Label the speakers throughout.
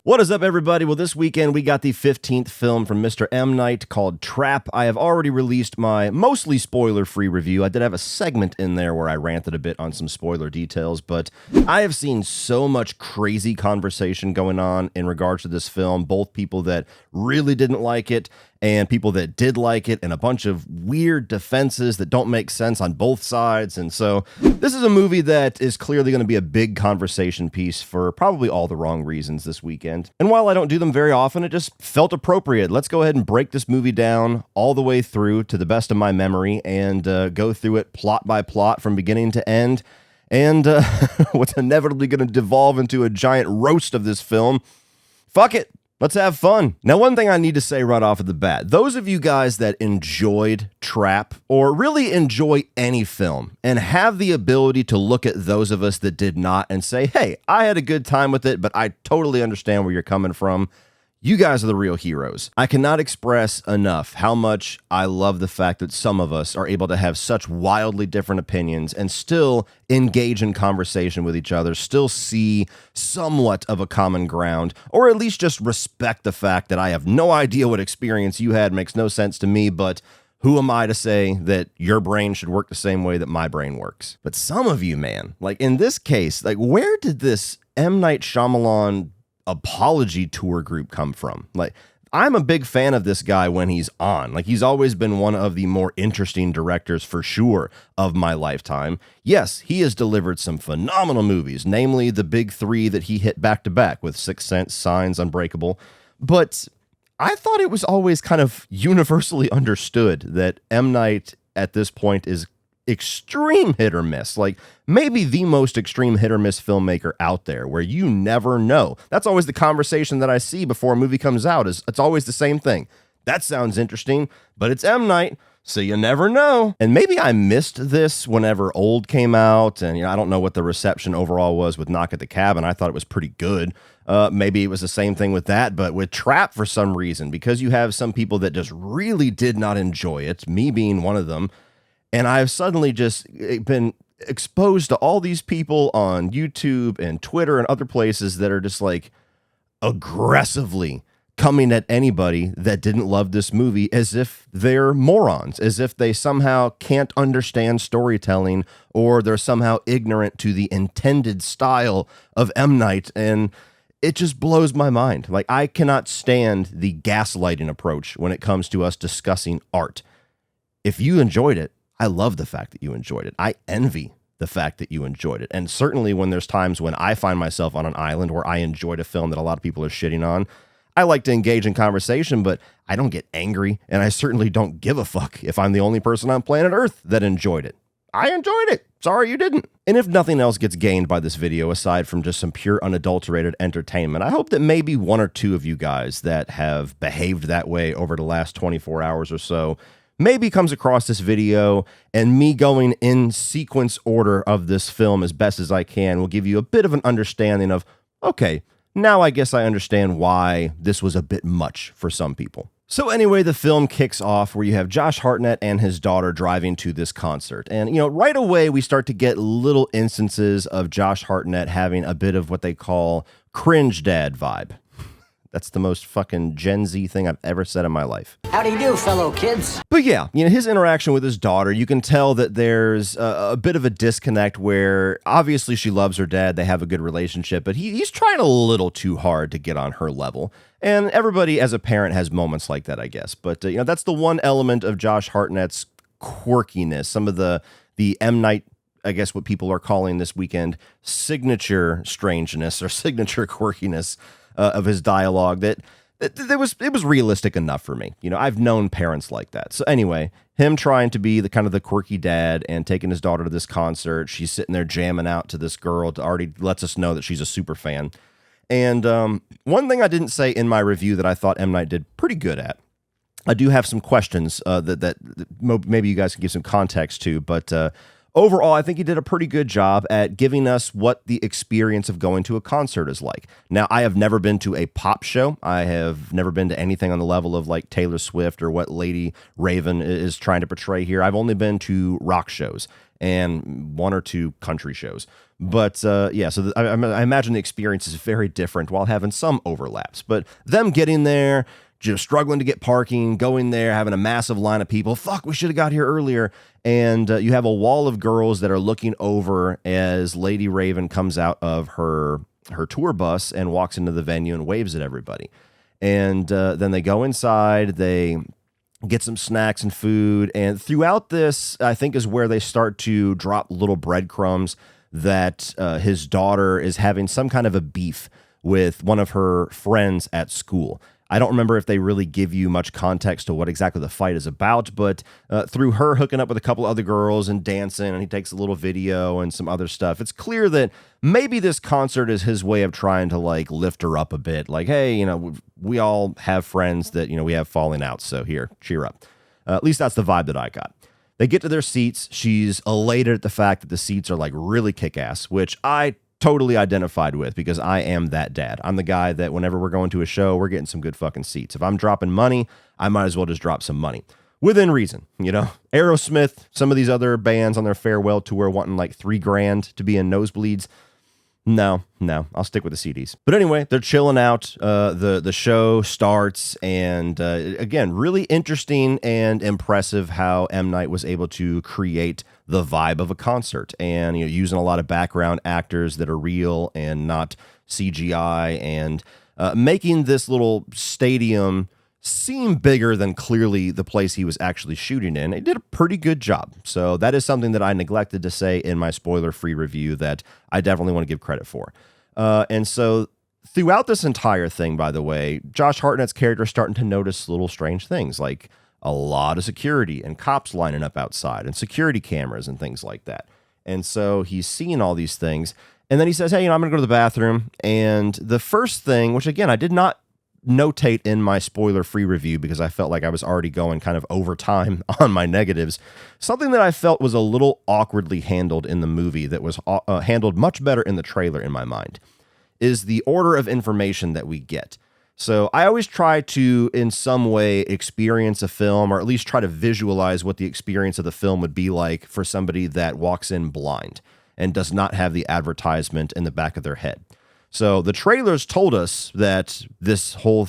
Speaker 1: What is up, everybody? Well, this weekend we got the 15th film from Mr. M. Night called Trap. I have already released my mostly spoiler-free review. I did have a segment in there where I ranted a bit on some spoiler details, but I have seen so much crazy conversation going on in regards to this film, both people that really didn't like it and people that did like it, and a bunch of weird defenses that don't make sense on both sides. And so this is a movie that is clearly going to be a big conversation piece for probably all the wrong reasons this weekend. And while I don't do them very often, it just felt appropriate. Let's go ahead and break this movie down all the way through to the best of my memory and go through it plot by plot from beginning to end. And what's inevitably going to devolve into a giant roast of this film. Fuck it. Let's have fun. Now, one thing I need to say right off of the bat, those of you guys that enjoyed Trap or really enjoy any film and have the ability to look at those of us that did not and say, hey, I had a good time with it, but I totally understand where you're coming from. You guys are the real heroes. I cannot express enough how much I love the fact that some of us are able to have such wildly different opinions and still engage in conversation with each other, still see somewhat of a common ground, or at least just respect the fact that I have no idea what experience you had, makes no sense to me, but who am I to say that your brain should work the same way that my brain works? But some of you, man, like in this case, like where did this M. Night Shyamalan apology tour group come from? Like, I'm a big fan of this guy when he's on. Like, he's always been one of the more interesting directors for sure of my lifetime. Yes, he has delivered some phenomenal movies, namely the big three that he hit back to back with Sixth Sense, Signs, Unbreakable. But I thought it was always kind of universally understood that M. Night at this point is extreme hit or miss, like maybe the most extreme hit or miss filmmaker out there, where you never know. That's always the conversation that I see before a movie comes out, is it's always the same thing. That sounds interesting, but it's M. Night, so you never know. And maybe I missed this whenever Old came out, and I don't know what the reception overall was with Knock at the Cabin. I thought it was pretty good. Maybe it was the same thing with that, but with Trap, for some reason, because you have some people that just really did not enjoy it, me being one of them. And I've suddenly just been exposed to all these people on YouTube and Twitter and other places that are just like aggressively coming at anybody that didn't love this movie as if they're morons, as if they somehow can't understand storytelling or they're somehow ignorant to the intended style of M. Night. And it just blows my mind. Like, I cannot stand the gaslighting approach when it comes to us discussing art. If you enjoyed it, I love the fact that you enjoyed it. I envy the fact that you enjoyed it. And certainly when there's times when I find myself on an island where I enjoyed a film that a lot of people are shitting on, I like to engage in conversation, but I don't get angry, and I certainly don't give a fuck if I'm the only person on planet Earth that enjoyed it. I enjoyed it. Sorry you didn't. And if nothing else gets gained by this video, aside from just some pure unadulterated entertainment, I hope that maybe one or two of you guys that have behaved that way over the last 24 hours or so maybe comes across this video, and me going in sequence order of this film as best as I can will give you a bit of an understanding of, okay, now I guess I understand why this was a bit much for some people. So anyway, the film kicks off where you have Josh Hartnett and his daughter driving to this concert. And, right away we start to get little instances of Josh Hartnett having a bit of what they call cringe dad vibe. That's the most fucking Gen Z thing I've ever said in my life.
Speaker 2: How do you do, fellow kids?
Speaker 1: But yeah, his interaction with his daughter, you can tell that there's a bit of a disconnect where obviously she loves her dad. They have a good relationship, but he's trying a little too hard to get on her level. And everybody as a parent has moments like that, I guess. But, that's the one element of Josh Hartnett's quirkiness, some of the M. Night, I guess what people are calling this weekend, signature strangeness or signature quirkiness of his dialogue that it was realistic enough for me. I've known parents like that. So anyway, him trying to be the kind of the quirky dad and taking his daughter to this concert. She's sitting there jamming out to this girl that already lets us know that she's a super fan. And one thing I didn't say in my review that I thought M. Night did pretty good at, I do have some questions that maybe you guys can give some context to, but overall, I think he did a pretty good job at giving us what the experience of going to a concert is like. Now, I have never been to a pop show. I have never been to anything on the level of like Taylor Swift or what Lady Raven is trying to portray here. I've only been to rock shows and one or two country shows. But yeah, so I imagine the experience is very different while having some overlaps. But them getting there, just struggling to get parking, going there, having a massive line of people. Fuck, we should have got here earlier. And you have a wall of girls that are looking over as Lady Raven comes out of her tour bus and walks into the venue and waves at everybody. And then they go inside, they get some snacks and food. And throughout this, I think, is where they start to drop little breadcrumbs that his daughter is having some kind of a beef with one of her friends at school. I don't remember if they really give you much context to what exactly the fight is about, but through her hooking up with a couple other girls and dancing, and he takes a little video and some other stuff, it's clear that maybe this concert is his way of trying to like lift her up a bit. Like, hey, you know, we all have friends that, you know, we have falling out, so here, cheer up. At least that's the vibe that I got. They get to their seats. She's elated at the fact that the seats are like really kick-ass, which I totally identified with because I am that dad. I'm the guy that whenever we're going to a show, we're getting some good fucking seats. If I'm dropping money, I might as well just drop some money. Within reason, you know. Aerosmith, some of these other bands on their farewell tour wanting like $3,000 to be in nosebleeds. No, I'll stick with the CDs. But anyway, they're chilling out. The show starts, and again, really interesting and impressive how M. Night was able to create the vibe of a concert, and using a lot of background actors that are real and not CGI, and making this little stadium seem bigger than clearly the place he was actually shooting in. It did a pretty good job. So that is something that I neglected to say in my spoiler-free review that I definitely want to give credit for. And so throughout this entire thing, by the way, Josh Hartnett's character is starting to notice little strange things, like a lot of security and cops lining up outside and security cameras and things like that. And so he's seeing all these things. And then he says, hey, I'm going to go to the bathroom. And the first thing, which again, I did not notate in my spoiler-free review because I felt like I was already going kind of over time on my negatives. Something that I felt was a little awkwardly handled in the movie that was handled much better in the trailer in my mind is the order of information that we get. So I always try to, in some way, experience a film or at least try to visualize what the experience of the film would be like for somebody that walks in blind and does not have the advertisement in the back of their head. So the trailers told us that this whole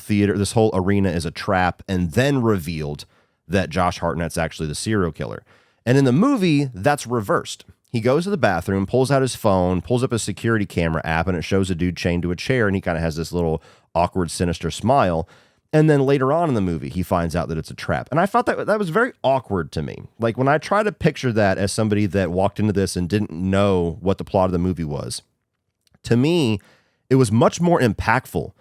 Speaker 1: arena is a trap, and then revealed that Josh Hartnett's actually the serial killer. And in the movie, that's reversed. He goes to the bathroom, pulls out his phone, pulls up a security camera app, and it shows a dude chained to a chair, and he kind of has this little awkward, sinister smile. And then later on in the movie, he finds out that it's a trap. And I thought that was very awkward to me. Like, when I try to picture that as somebody that walked into this and didn't know what the plot of the movie was, to me, it was much more impactful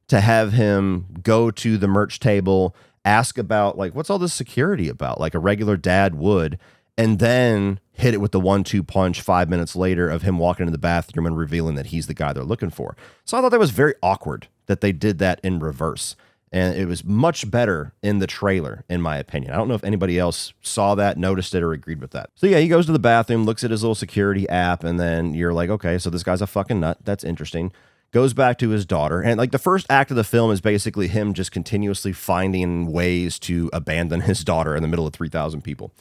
Speaker 1: to have him go to the merch table, ask about, like, what's all this security about, like a regular dad would, and then hit it with the 1-2 punch 5 minutes later of him walking into the bathroom and revealing that he's the guy they're looking for. So I thought that was very awkward that they did that in reverse. And it was much better in the trailer, in my opinion. I don't know if anybody else saw that, noticed it, or agreed with that. So yeah, he goes to the bathroom, looks at his little security app, and then you're like, okay, so this guy's a fucking nut. That's interesting. Goes back to his daughter. And like the first act of the film is basically him just continuously finding ways to abandon his daughter in the middle of 3,000 people.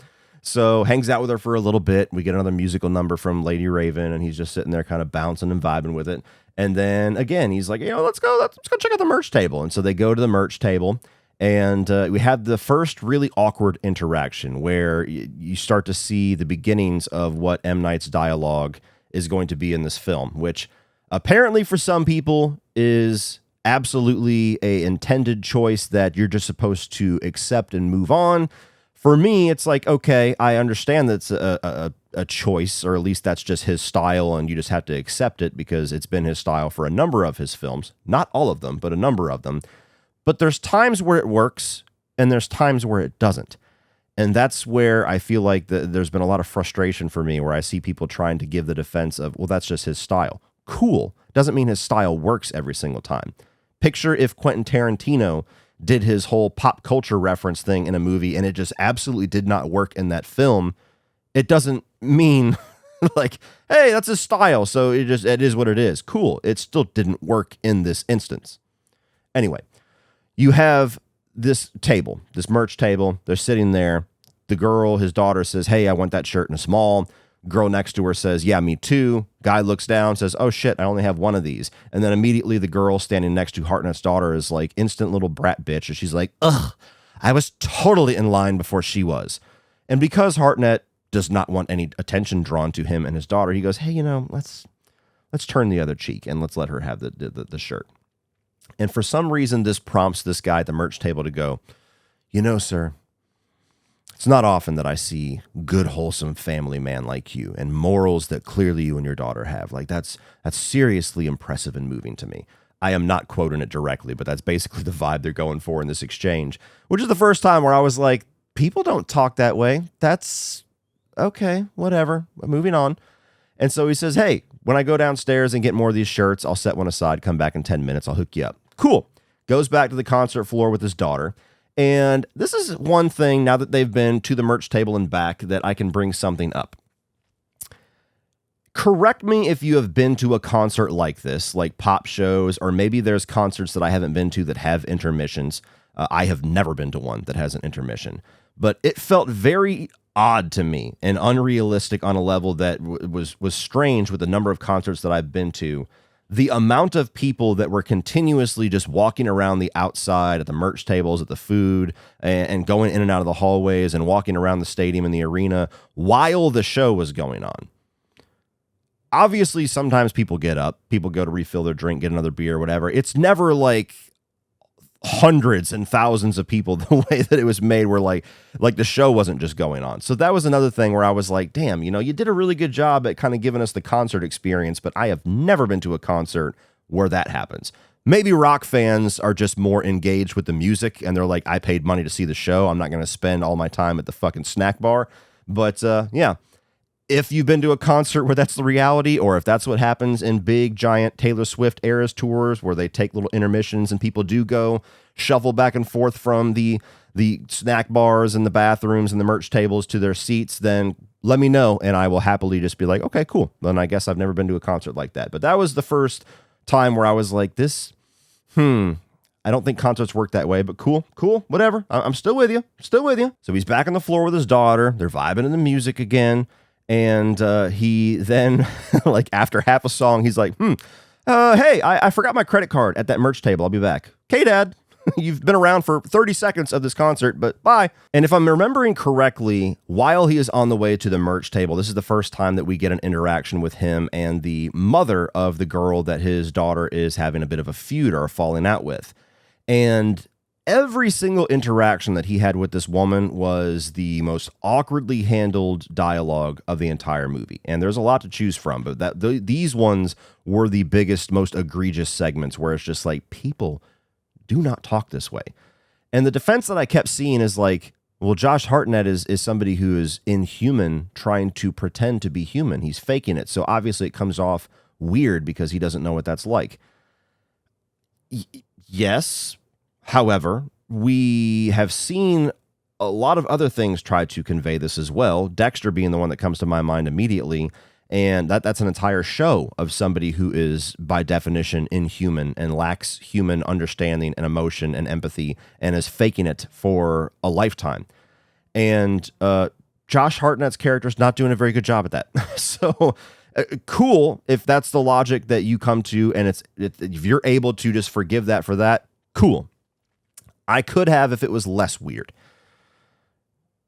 Speaker 1: So hangs out with her for a little bit. We get another musical number from Lady Raven, and he's just sitting there kind of bouncing and vibing with it. And then again, he's like, let's go check out the merch table. And so they go to the merch table, and we have the first really awkward interaction where you start to see the beginnings of what M. Night's dialogue is going to be in this film, which apparently for some people is absolutely a intended choice that you're just supposed to accept and move on. For me, it's like, okay, I understand that's a choice, or at least that's just his style, and you just have to accept it because it's been his style for a number of his films. Not all of them, but a number of them. But there's times where it works, and there's times where it doesn't. And that's where I feel like there's been a lot of frustration for me, where I see people trying to give the defense of, well, that's just his style. Cool. Doesn't mean his style works every single time. Picture if Quentin Tarantino did his whole pop culture reference thing in a movie and it just absolutely did not work in that film. It doesn't mean like, hey, that's his style, so it is what it is. Cool. It still didn't work in this instance. Anyway, you have this table, this merch table. They're sitting there. The girl, his daughter, says, hey, I want that shirt in a small. Girl next to her says, yeah, me too. Guy looks down, says, oh shit, I only have one of these. And then immediately the girl standing next to Hartnett's daughter is like instant little brat bitch. And she's like, ugh, I was totally in line before she was. And because Hartnett does not want any attention drawn to him and his daughter, he goes, hey, let's turn the other cheek and let's let her have the shirt. And for some reason, this prompts this guy at the merch table to go, sir, it's not often that I see good, wholesome family man like you and morals that clearly you and your daughter have. Like that's seriously impressive and moving to me. I am not quoting it directly, but that's basically the vibe they're going for in this exchange, which is the first time where I was like, people don't talk that way. That's okay, whatever. Moving on. And so he says, hey, when I go downstairs and get more of these shirts, I'll set one aside, come back in 10 minutes. I'll hook you up. Cool. Goes back to the concert floor with his daughter. And this is one thing, now that they've been to the merch table and back, that I can bring something up. Correct me if you have been to a concert like this, like pop shows, or maybe there's concerts that I haven't been to that have intermissions. I have never been to one that has an intermission. But it felt very odd to me and unrealistic on a level that was strange with the number of concerts that I've been to. The amount of people that were continuously just walking around the outside at the merch tables, at the food, and going in and out of the hallways and walking around the stadium and the arena while the show was going on. Obviously, sometimes people get up, people go to refill their drink, get another beer, whatever. It's never like hundreds and thousands of people the way that it was made, where like the show wasn't just going on. So that was another thing where I was like, damn, you did a really good job at kind of giving us the concert experience, but I have never been to a concert where that happens. Maybe rock fans are just more engaged with the music and they're like, I paid money to see the show, I'm not going to spend all my time at the fucking snack bar. But yeah, if you've been to a concert where that's the reality, or if that's what happens in big, giant Taylor Swift Eras tours where they take little intermissions and people do go shuffle back and forth from the snack bars and the bathrooms and the merch tables to their seats, then let me know and I will happily just be like, okay, cool. Then I guess I've never been to a concert like that. But that was the first time where I was like, I don't think concerts work that way, but cool, whatever. I'm still with you. So he's back on the floor with his daughter. They're vibing to the music again. And he then, like after half a song, he's like, hey, I forgot my credit card at that merch table. I'll be back. Okay, Dad, you've been around for 30 seconds of this concert, but bye. And if I'm remembering correctly, while he is on the way to the merch table, this is the first time that we get an interaction with him and the mother of the girl that his daughter is having a bit of a feud or falling out with. And every single interaction that he had with this woman was the most awkwardly handled dialogue of the entire movie. And there's a lot to choose from, but these ones were the biggest, most egregious segments where it's just like, people do not talk this way. And the defense that I kept seeing is like, well, Josh Hartnett is somebody who is inhuman trying to pretend to be human. He's faking it. So obviously it comes off weird because he doesn't know what that's like. Yes. However, we have seen a lot of other things try to convey this as well. Dexter being the one that comes to my mind immediately. And that's an entire show of somebody who is, by definition, inhuman and lacks human understanding and emotion and empathy and is faking it for a lifetime. And Josh Hartnett's character is not doing a very good job at that. So cool if that's the logic that you come to, and if you're able to just forgive that for that, cool. I could have if it was less weird.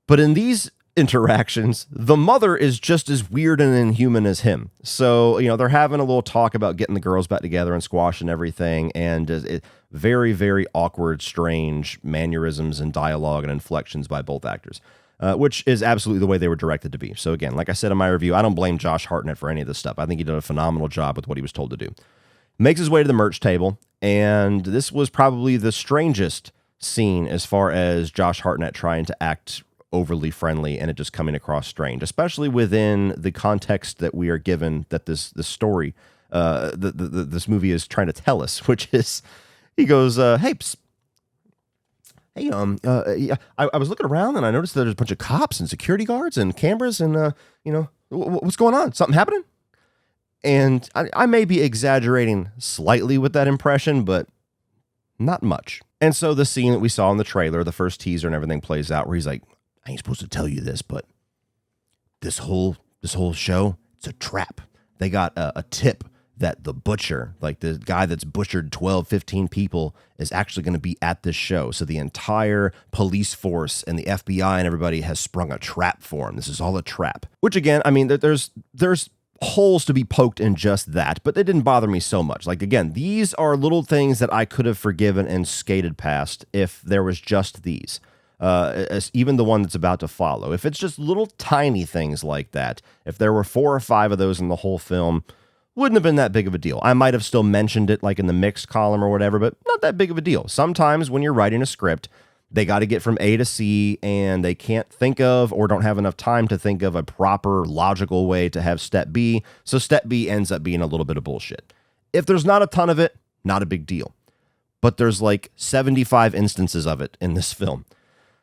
Speaker 1: But in these interactions, the mother is just as weird and inhuman as him. So, they're having a little talk about getting the girls back together and squashing everything. And very, very awkward, strange mannerisms and dialogue and inflections by both actors, which is absolutely the way they were directed to be. So again, like I said in my review, I don't blame Josh Hartnett for any of this stuff. I think he did a phenomenal job with what he was told to do. Makes his way to the merch table. And this was probably the strangest scene as far as Josh Hartnett trying to act overly friendly and it just coming across strange, especially within the context that we are given that this story, this movie is trying to tell us, which is, he goes, hey, yeah, I was looking around and I noticed that there's a bunch of cops and security guards and cameras and, What's going on? Something happening? And I may be exaggerating slightly with that impression, but not much. And so the scene that we saw in the trailer, the first teaser and everything plays out where he's like, I ain't supposed to tell you this, but this whole show, it's a trap. They got a tip that the butcher, like the guy that's butchered 12, 15 people, is actually going to be at this show. So the entire police force and the FBI and everybody has sprung a trap for him. This is all a trap. Which again, I mean, there's holes to be poked in just that, but they didn't bother me so much. Like, again, these are little things that I could have forgiven and skated past if there was just these. Even the one that's about to follow. If it's just little tiny things like that, if there were 4 or 5 of those in the whole film, wouldn't have been that big of a deal. I might have still mentioned it like in the mixed column or whatever, but not that big of a deal. Sometimes when you're writing a script, they got to get from A to C and they can't think of or don't have enough time to think of a proper logical way to have step B. So step B ends up being a little bit of bullshit. If there's not a ton of it, not a big deal. But there's like 75 instances of it in this film.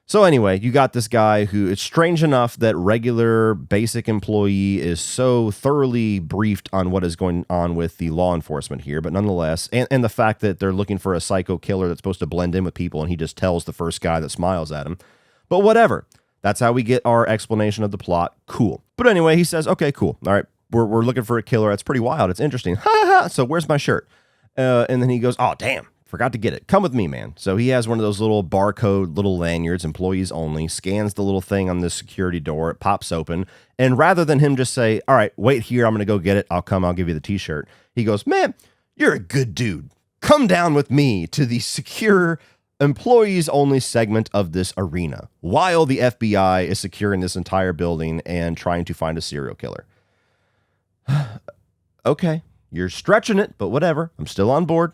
Speaker 1: So anyway, you got this guy who, it's strange enough that regular basic employee is so thoroughly briefed on what is going on with the law enforcement here, but nonetheless, and the fact that they're looking for a psycho killer that's supposed to blend in with people and he just tells the first guy that smiles at him. But whatever. That's how we get our explanation of the plot. Cool. But anyway, he says, okay, cool. All right, we're looking for a killer. That's pretty wild. It's interesting. Ha ha ha. So where's my shirt? And then he goes, oh, damn. Forgot to get it. Come with me, man. So he has one of those little barcode little lanyards, employees only, scans the little thing on the security door. It pops open. And rather than him just say, all right, wait here, I'm going to go get it. I'll give you the t-shirt. He goes, man, you're a good dude. Come down with me to the secure employees only segment of this arena while the FBI is securing this entire building and trying to find a serial killer. Okay, you're stretching it, but whatever. I'm still on board.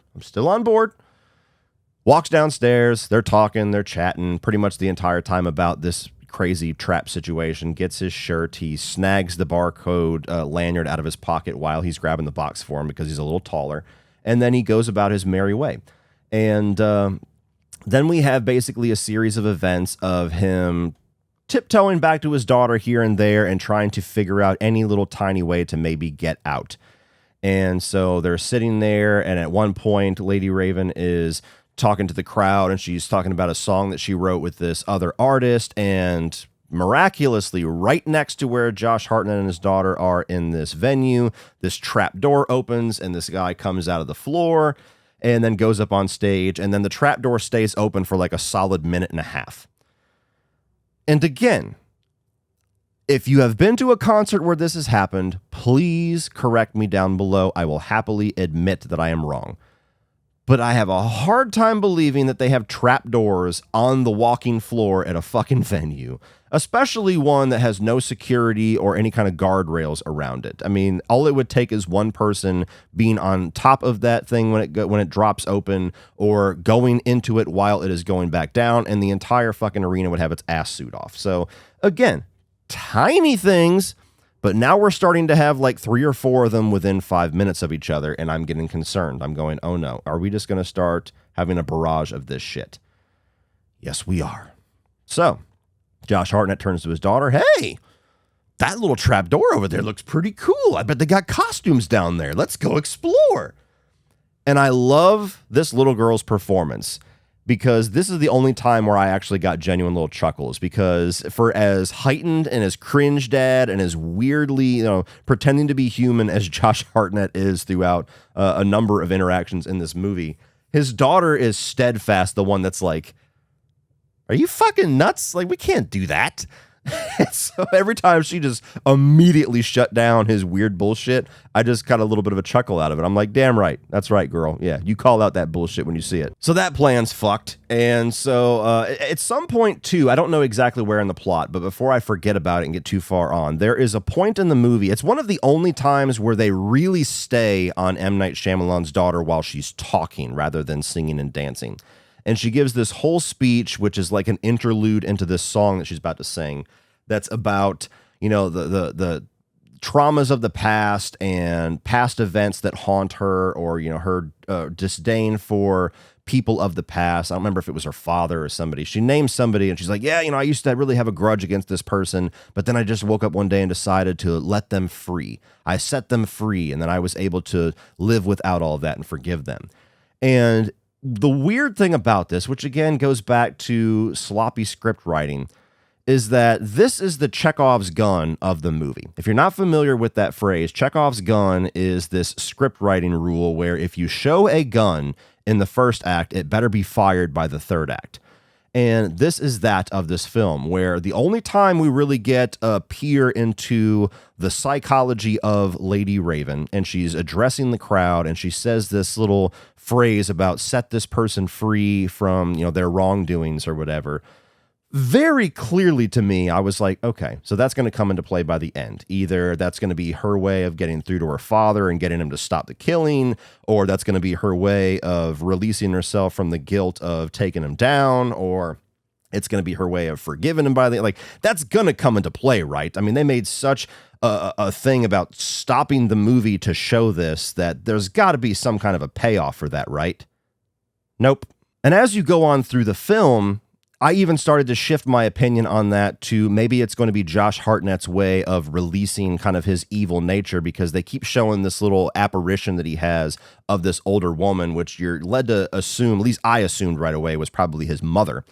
Speaker 1: Walks downstairs, they're talking, they're chatting pretty much the entire time about this crazy trap situation, gets his shirt, he snags the barcode lanyard out of his pocket while he's grabbing the box for him because he's a little taller, and then he goes about his merry way. And then we have basically a series of events of him tiptoeing back to his daughter here and there and trying to figure out any little tiny way to maybe get out. And so they're sitting there, and at one point, Lady Raven is talking to the crowd, and she's talking about a song that she wrote with this other artist, and miraculously, right next to where Josh Hartnett and his daughter are in this venue, this trap door opens, and this guy comes out of the floor, and then goes up on stage, and then the trap door stays open for like a solid minute and a half. And again, if you have been to a concert where this has happened, please correct me down below. I will happily admit that I am wrong. But I have a hard time believing that they have trapdoors on the walking floor at a fucking venue, especially one that has no security or any kind of guardrails around it. I mean, all it would take is one person being on top of that thing when it drops open, or going into it while it is going back down, and the entire fucking arena would have its ass suit off. So again, tiny things. But now we're starting to have like 3 or 4 of them within 5 minutes of each other, and I'm getting concerned. I'm going, oh no, are we just going to start having a barrage of this shit? Yes, we are. So Josh Hartnett turns to his daughter. Hey, that little trap door over there looks pretty cool. I bet they got costumes down there. Let's go explore. And I love this little girl's performance, because this is the only time where I actually got genuine little chuckles, because for as heightened and as cringe dad and as weirdly, pretending to be human as Josh Hartnett is throughout a number of interactions in this movie, his daughter is steadfast, the one that's like, are you fucking nuts? Like, we can't do that. So every time she just immediately shut down his weird bullshit, I just got a little bit of a chuckle out of it. I'm like, damn right. That's right, girl. Yeah, you call out that bullshit when you see it. So that plan's fucked. And so at some point, too, I don't know exactly where in the plot, but before I forget about it and get too far on, there is a point in the movie. It's one of the only times where they really stay on M. Night Shyamalan's daughter while she's talking rather than singing and dancing. And she gives this whole speech, which is like an interlude into this song that she's about to sing, that's about, the traumas of the past and past events that haunt her, or, her disdain for people of the past. I don't remember if it was her father or somebody. She named somebody and she's like, yeah, I used to really have a grudge against this person, but then I just woke up one day and decided to let them free. I set them free, and then I was able to live without all of that and forgive them. And the weird thing about this, which again goes back to sloppy script writing, is that this is the Chekhov's gun of the movie. If you're not familiar with that phrase, Chekhov's gun is this script writing rule where if you show a gun in the first act, it better be fired by the third act. And this is that of this film, where the only time we really get a peer into the psychology of Lady Raven, and she's addressing the crowd, and she says this little phrase about set this person free from, their wrongdoings or whatever. Very clearly to me, I was like, okay, so that's going to come into play by the end. Either that's going to be her way of getting through to her father and getting him to stop the killing, or that's going to be her way of releasing herself from the guilt of taking him down, or it's going to be her way of forgiving him by the, that's going to come into play, right? I mean, they made such a thing about stopping the movie to show this that there's got to be some kind of a payoff for that, right? Nope. And as you go on through the film, I even started to shift my opinion on that to maybe it's going to be Josh Hartnett's way of releasing kind of his evil nature, because they keep showing this little apparition that he has of this older woman, which you're led to assume, at least I assumed right away, was probably his mother.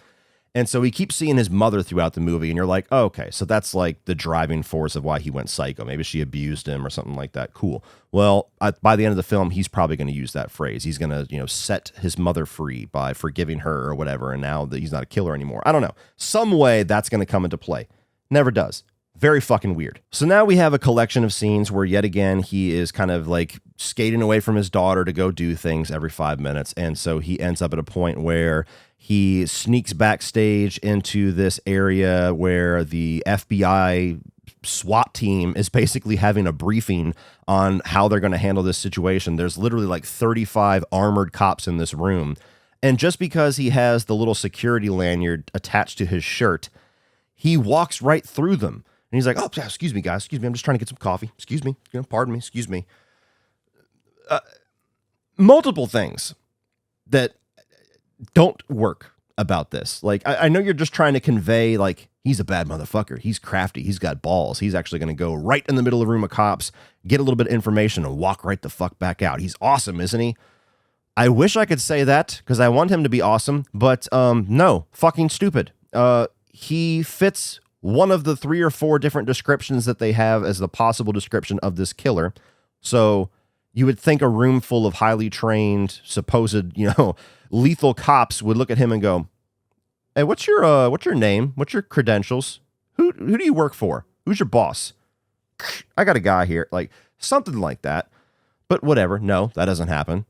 Speaker 1: And so he keeps seeing his mother throughout the movie, and you're like, oh, okay, so that's like the driving force of why he went psycho. Maybe she abused him or something like that. Cool. Well, by the end of the film, he's probably going to use that phrase. He's going to, set his mother free by forgiving her or whatever, and now that he's not a killer anymore. I don't know. Some way that's going to come into play. Never does. Very fucking weird. So now we have a collection of scenes where yet again he is kind of like skating away from his daughter to go do things every 5 minutes, and so he ends up at a point where he sneaks backstage into this area where the FBI SWAT team is basically having a briefing on how they're going to handle this situation. There's literally like 35 armored cops in this room. And just because he has the little security lanyard attached to his shirt, he walks right through them. And he's like, oh, excuse me, guys. Excuse me. I'm just trying to get some coffee. Excuse me. Pardon me. Excuse me. Multiple things that don't work about this. Like, I know you're just trying to convey, like, he's a bad motherfucker. He's crafty. He's got balls. He's actually going to go right in the middle of a room of cops, get a little bit of information, and walk right the fuck back out. He's awesome, isn't he? I wish I could say that because I want him to be awesome, but no, fucking stupid. He fits one of the 3 or 4 different descriptions that they have as the possible description of this killer. So you would think a room full of highly trained, supposed, lethal cops would look at him and go, hey, what's your name? What's your credentials? Who do you work for? Who's your boss? I got a guy here, like something like that. But whatever. No, that doesn't happen.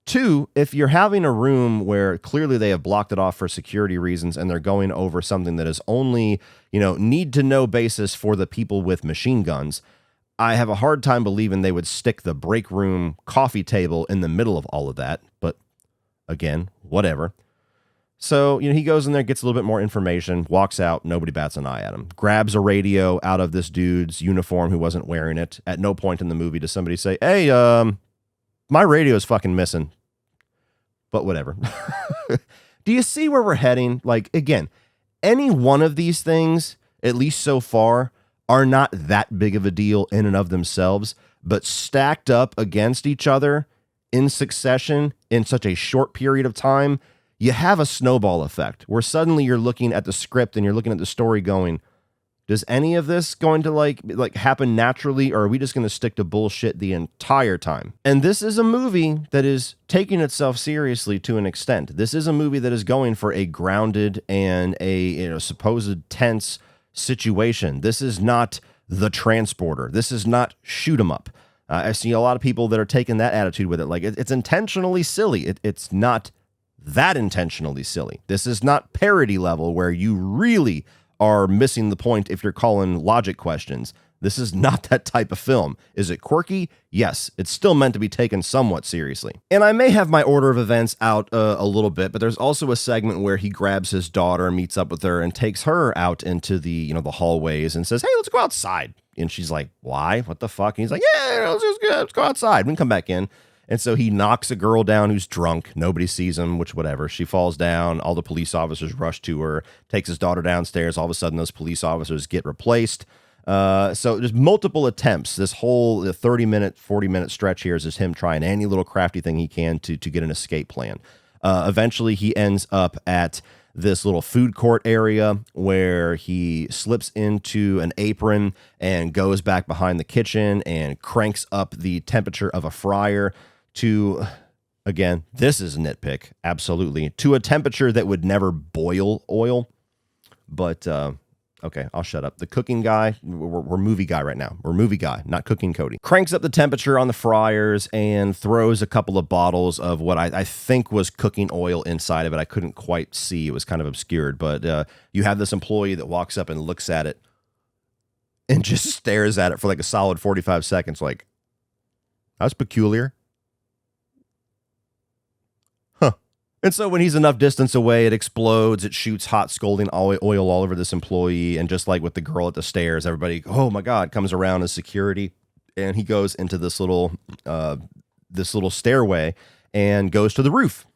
Speaker 1: 2, if you're having a room where clearly they have blocked it off for security reasons and they're going over something that is only, need to know basis for the people with machine guns, I have a hard time believing they would stick the break room coffee table in the middle of all of that. But again, whatever. So, he goes in there, gets a little bit more information, walks out, nobody bats an eye at him, grabs a radio out of this dude's uniform who wasn't wearing it. At no point in the movie does somebody say, hey, my radio is fucking missing. But whatever. Do you see where we're heading? Like, again, any one of these things, at least so far, are not that big of a deal in and of themselves, but stacked up against each other in succession in such a short period of time, you have a snowball effect where suddenly you're looking at the script and you're looking at the story going, does any of this going to like happen naturally, or are we just going to stick to bullshit the entire time? And this is a movie that is taking itself seriously to an extent. This is a movie that is going for a grounded and a supposed tense situation. This is not The Transporter. This is not Shoot 'em Up. I see a lot of people that are taking that attitude with it. Like it's intentionally silly. It's not that intentionally silly. This is not parody level where you really are missing the point if you're calling logic questions. This is not that type of film. Is it quirky? Yes. It's still meant to be taken somewhat seriously. And I may have my order of events out a little bit, but there's also a segment where he grabs his daughter, meets up with her, and takes her out into the, the hallways and says, hey, let's go outside. And she's like, why? What the fuck? And he's like, yeah, let's go outside. We can come back in. And so he knocks a girl down who's drunk. Nobody sees him, which whatever. She falls down. All the police officers rush to her, takes his daughter downstairs. All of a sudden, those police officers get replaced. So there's multiple attempts. This whole 30-minute, 40-minute stretch here is just him trying any little crafty thing he can to get an escape plan. Eventually, he ends up at this little food court area where he slips into an apron and goes back behind the kitchen and cranks up the temperature of a fryer to, again, this is a nitpick, absolutely, to a temperature that would never boil oil. But, okay, I'll shut up. The cooking guy, we're movie guy right now. We're movie guy, not cooking Cody. Cranks up the temperature on the fryers and throws a couple of bottles of what I think was cooking oil inside of it. I couldn't quite see. It was kind of obscured. But you have this employee that walks up and looks at it and just stares at it for like a solid 45 seconds like, that's peculiar. And so when he's enough distance away, it explodes. It shoots hot scalding oil all over this employee. And just like with the girl at the stairs, everybody, oh my God, comes around as security. And he goes into this little stairway and goes to the roof.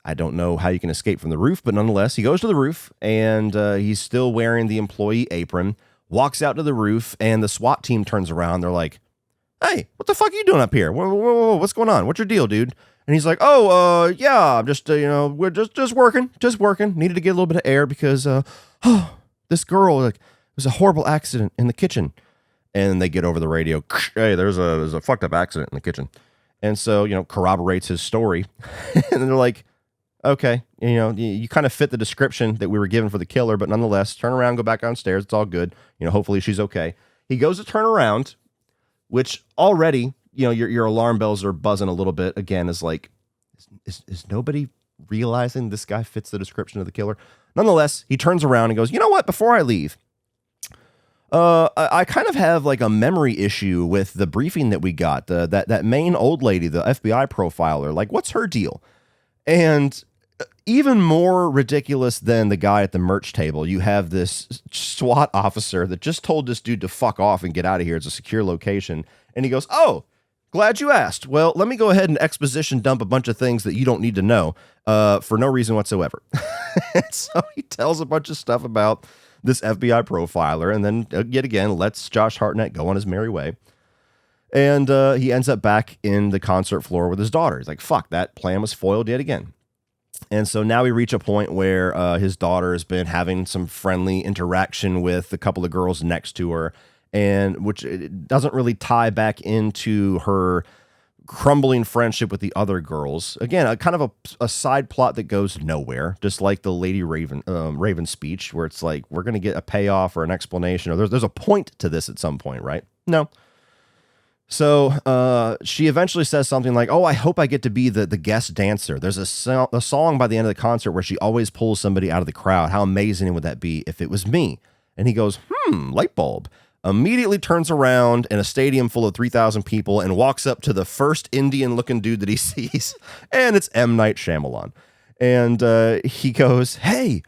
Speaker 1: I don't know how you can escape from the roof, but nonetheless, he goes to the roof and he's still wearing the employee apron, walks out to the roof, and the SWAT team turns around. They're like, hey, what the fuck are you doing up here? Whoa, what's going on? What's your deal, dude? And he's like, yeah, I'm just, we're just working. Needed to get a little bit of air because, this girl, like, it was a horrible accident in the kitchen. And they get over the radio. Hey, there's a fucked up accident in the kitchen. And so, corroborates his story. And they're like, okay, you kind of fit the description that we were given for the killer, but nonetheless, turn around, go back downstairs. It's all good. Hopefully she's okay. He goes to turn around, which already, your alarm bells are buzzing a little bit. Again, is like, is nobody realizing this guy fits the description of the killer? Nonetheless, he turns around and goes, you know what? Before I leave, I kind of have like a memory issue with the briefing that we got. That main old lady, the FBI profiler, like, what's her deal? And even more ridiculous than the guy at the merch table, you have this SWAT officer that just told this dude to fuck off and get out of here. It's a secure location. And he goes, oh, glad you asked. Well, let me go ahead and exposition dump a bunch of things that you don't need to know for no reason whatsoever. So he tells a bunch of stuff about this FBI profiler and then yet again lets Josh Hartnett go on his merry way. And he ends up back in the concert floor with his daughter. He's like, fuck, that plan was foiled yet again. And so now we reach a point where his daughter has been having some friendly interaction with a couple of girls next to her, and which it doesn't really tie back into her crumbling friendship with the other girls. Again, a kind of a side plot that goes nowhere, just like the Lady Raven speech, where it's like, we're going to get a payoff or an explanation, or there's a point to this at some point, right? No. So she eventually says something like, oh, I hope I get to be the guest dancer. There's a song by the end of the concert where she always pulls somebody out of the crowd. How amazing would that be if it was me? And he goes, light bulb. Immediately turns around in a stadium full of 3,000 people and walks up to the first Indian-looking dude that he sees, and it's M. Night Shyamalan. And he goes, hey,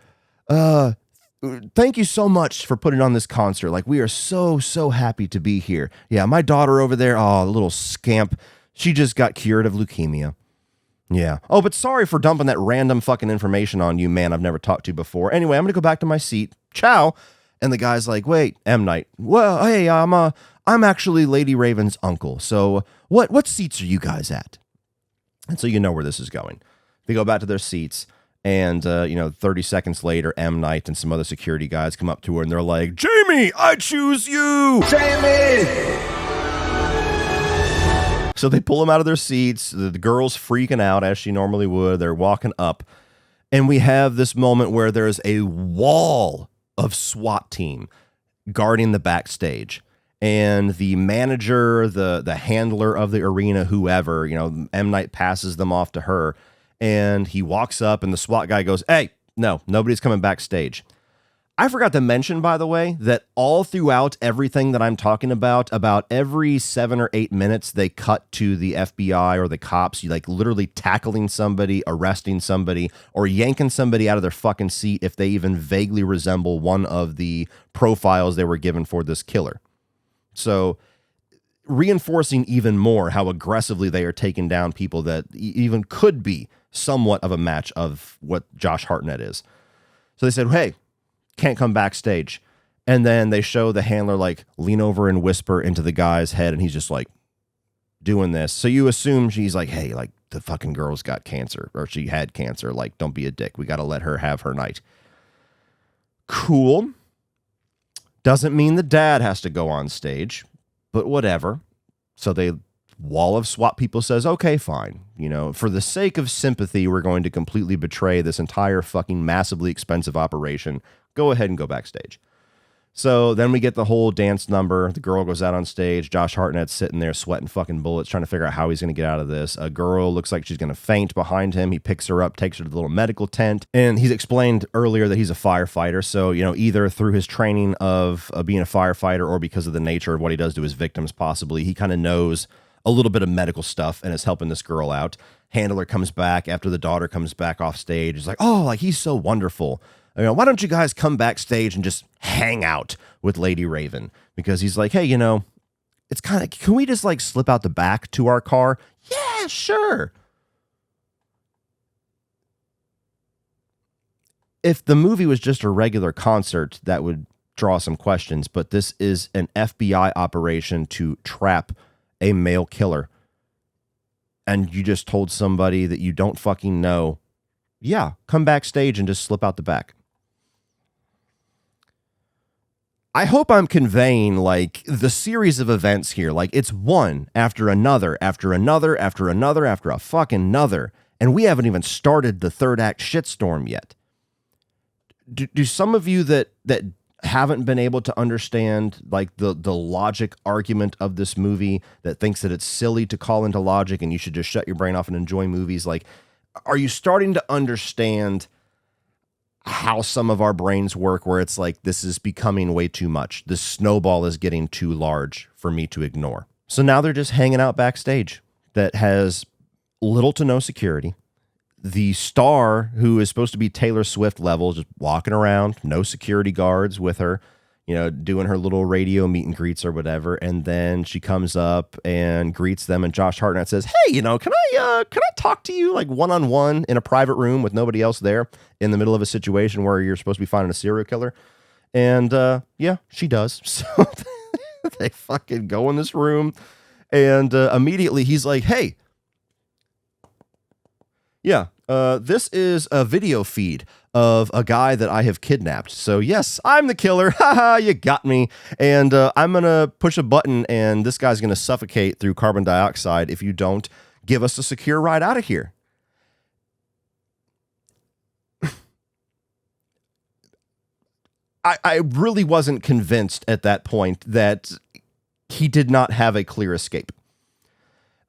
Speaker 1: thank you so much for putting on this concert. Like, we are so happy to be here. Yeah, my daughter over there, oh, the little scamp, she just got cured of leukemia. Yeah. Oh, but sorry for dumping that random fucking information on you, man I've never talked to before. Anyway, I'm going to go back to my seat. Ciao. And the guy's like, wait, M. Night. Well, hey, I'm actually Lady Raven's uncle. So what seats are you guys at? And so you know where this is going. They go back to their seats. And, 30 seconds later, M. Night and some other security guys come up to her and they're like, Jamie, I choose you. Jamie. So they pull him out of their seats. The girl's freaking out as she normally would. They're walking up. And we have this moment where there's a wall of SWAT team guarding the backstage. And the manager, the handler of the arena, whoever, M. Night passes them off to her. And he walks up and the SWAT guy goes, hey, no, nobody's coming backstage. I forgot to mention, by the way, that all throughout everything that I'm talking about every 7 or 8 minutes, they cut to the FBI or the cops, like literally tackling somebody, arresting somebody, or yanking somebody out of their fucking seat if they even vaguely resemble one of the profiles they were given for this killer. So reinforcing even more how aggressively they are taking down people that even could be somewhat of a match of what Josh Hartnett is. So they said, hey, can't come backstage. And then they show the handler like lean over and whisper into the guy's head, and he's just like doing this. So you assume she's like, hey, like the fucking girl's got cancer, or she had cancer. Like, don't be a dick. We got to let her have her night. Cool. Doesn't mean the dad has to go on stage, but whatever. So they wall of SWAT people says, okay, fine. You know, for the sake of sympathy, we're going to completely betray this entire fucking massively expensive operation. Go ahead and go backstage. So then we get the whole dance number. The girl goes out on stage. Josh Hartnett's sitting there sweating fucking bullets, trying to figure out how he's going to get out of this. A girl looks like she's going to faint behind him. He picks her up, takes her to the little medical tent. And he's explained earlier that he's a firefighter. So, you know, either through his training of being a firefighter or because of the nature of what he does to his victims, possibly, he kind of knows a little bit of medical stuff and is helping this girl out. Handler comes back after the daughter comes back off stage. He's like, oh, like he's so wonderful. You know, why don't you guys come backstage and just hang out with Lady Raven? Because he's like, hey, you know, it's kind of, can we just like slip out the back to our car? Yeah, sure. If the movie was just a regular concert, that would draw some questions, but this is an FBI operation to trap a male killer. And you just told somebody that you don't fucking know, yeah, come backstage and just slip out the back. I hope I'm conveying like the series of events here. Like it's one after another, after another, after another, after a fucking another. And we haven't even started the third act shitstorm yet. Do some of you that haven't been able to understand like the logic argument of this movie, that thinks that it's silly to call into logic and you should just shut your brain off and enjoy movies, like, are you starting to understand how some of our brains work, where it's like, this is becoming way too much. This snowball is getting too large for me to ignore. So now they're just hanging out backstage that has little to no security. The star, who is supposed to be Taylor Swift level, just walking around, no security guards with her, you know, doing her little radio meet and greets or whatever. And then she comes up and greets them. And Josh Hartnett says, hey, you know, can I talk to you like one-on-one in a private room with nobody else there in the middle of a situation where you're supposed to be finding a serial killer? And yeah, she does. So they fucking go in this room, and immediately he's like, hey, yeah, this is a video feed of a guy that I have kidnapped. So yes, I'm the killer. Haha, you got me. And I'm going to push a button and this guy's going to suffocate through carbon dioxide if you don't give us a secure ride out of here. I really wasn't convinced at that point that he did not have a clear escape.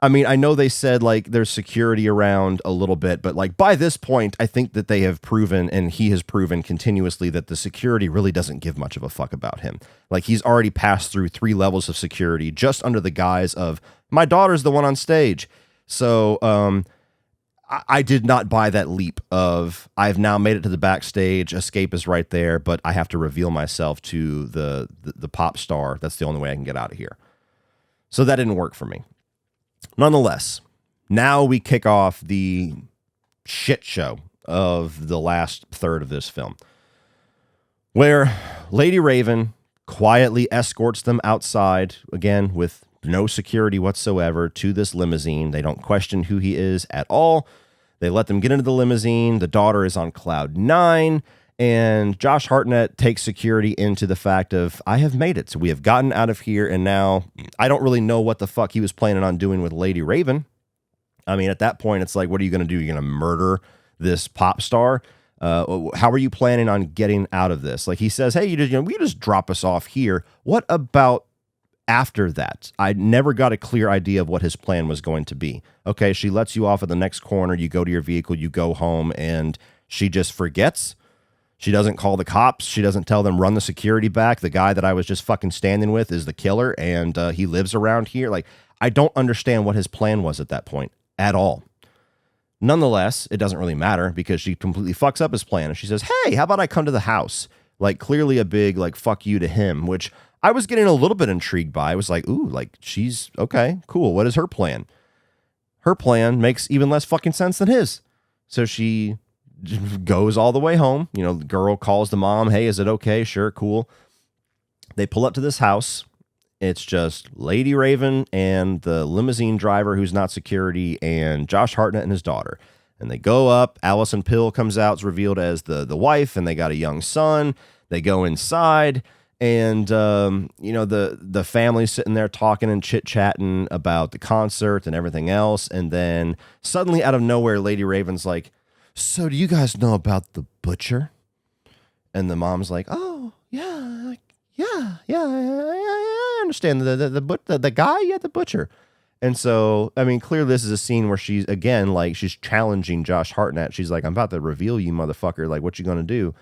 Speaker 1: I mean, I know they said like there's security around a little bit, but like by this point, I think that they have proven, and he has proven continuously, that the security really doesn't give much of a fuck about him. Like he's already passed through 3 levels of security just under the guise of my daughter's the one on stage. So I did not buy that leap of I've now made it to the backstage. Escape is right there, but I have to reveal myself to the pop star. That's the only way I can get out of here. So that didn't work for me. Nonetheless, now we kick off the shit show of the last third of this film, where Lady Raven quietly escorts them outside, again, with no security whatsoever, to this limousine. They don't question who he is at all. They let them get into the limousine. The daughter is on cloud 9. And Josh Hartnett takes security into the fact of, I have made it. So we have gotten out of here, and now I don't really know what the fuck he was planning on doing with Lady Raven. I mean, at that point, it's like, what are you going to do? You're going to murder this pop star? How are you planning on getting out of this? Like he says, hey, we just drop us off here. What about after that? I never got a clear idea of what his plan was going to be. Okay, she lets you off at the next corner. You go to your vehicle, you go home, and she just forgets. She doesn't call the cops. She doesn't tell them, run the security back. The guy that I was just fucking standing with is the killer, and he lives around here. Like, I don't understand what his plan was at that point at all. Nonetheless, it doesn't really matter because she completely fucks up his plan. And she says, hey, how about I come to the house? Like clearly a big like fuck you to him, which I was getting a little bit intrigued by. I was like, ooh, like she's okay, cool. What is her plan? Her plan makes even less fucking sense than his. So she goes all the way home. You know, the girl calls the mom. Hey, is it okay? Sure, cool. They pull up to this house. It's just Lady Raven and the limousine driver who's not security and Josh Hartnett and his daughter. And they go up. Allison Pill comes out. It's revealed as the wife, and they got a young son. They go inside, and you know, the family's sitting there talking and chit-chatting about the concert and everything else. And then suddenly out of nowhere, Lady Raven's like, so do you guys know about the butcher? And the mom's like, oh, yeah, I understand. The guy, yeah, the butcher. And so, I mean, clearly this is a scene where she's, again, like, she's challenging Josh Hartnett. She's like, I'm about to reveal you, motherfucker. Like, what you gonna do?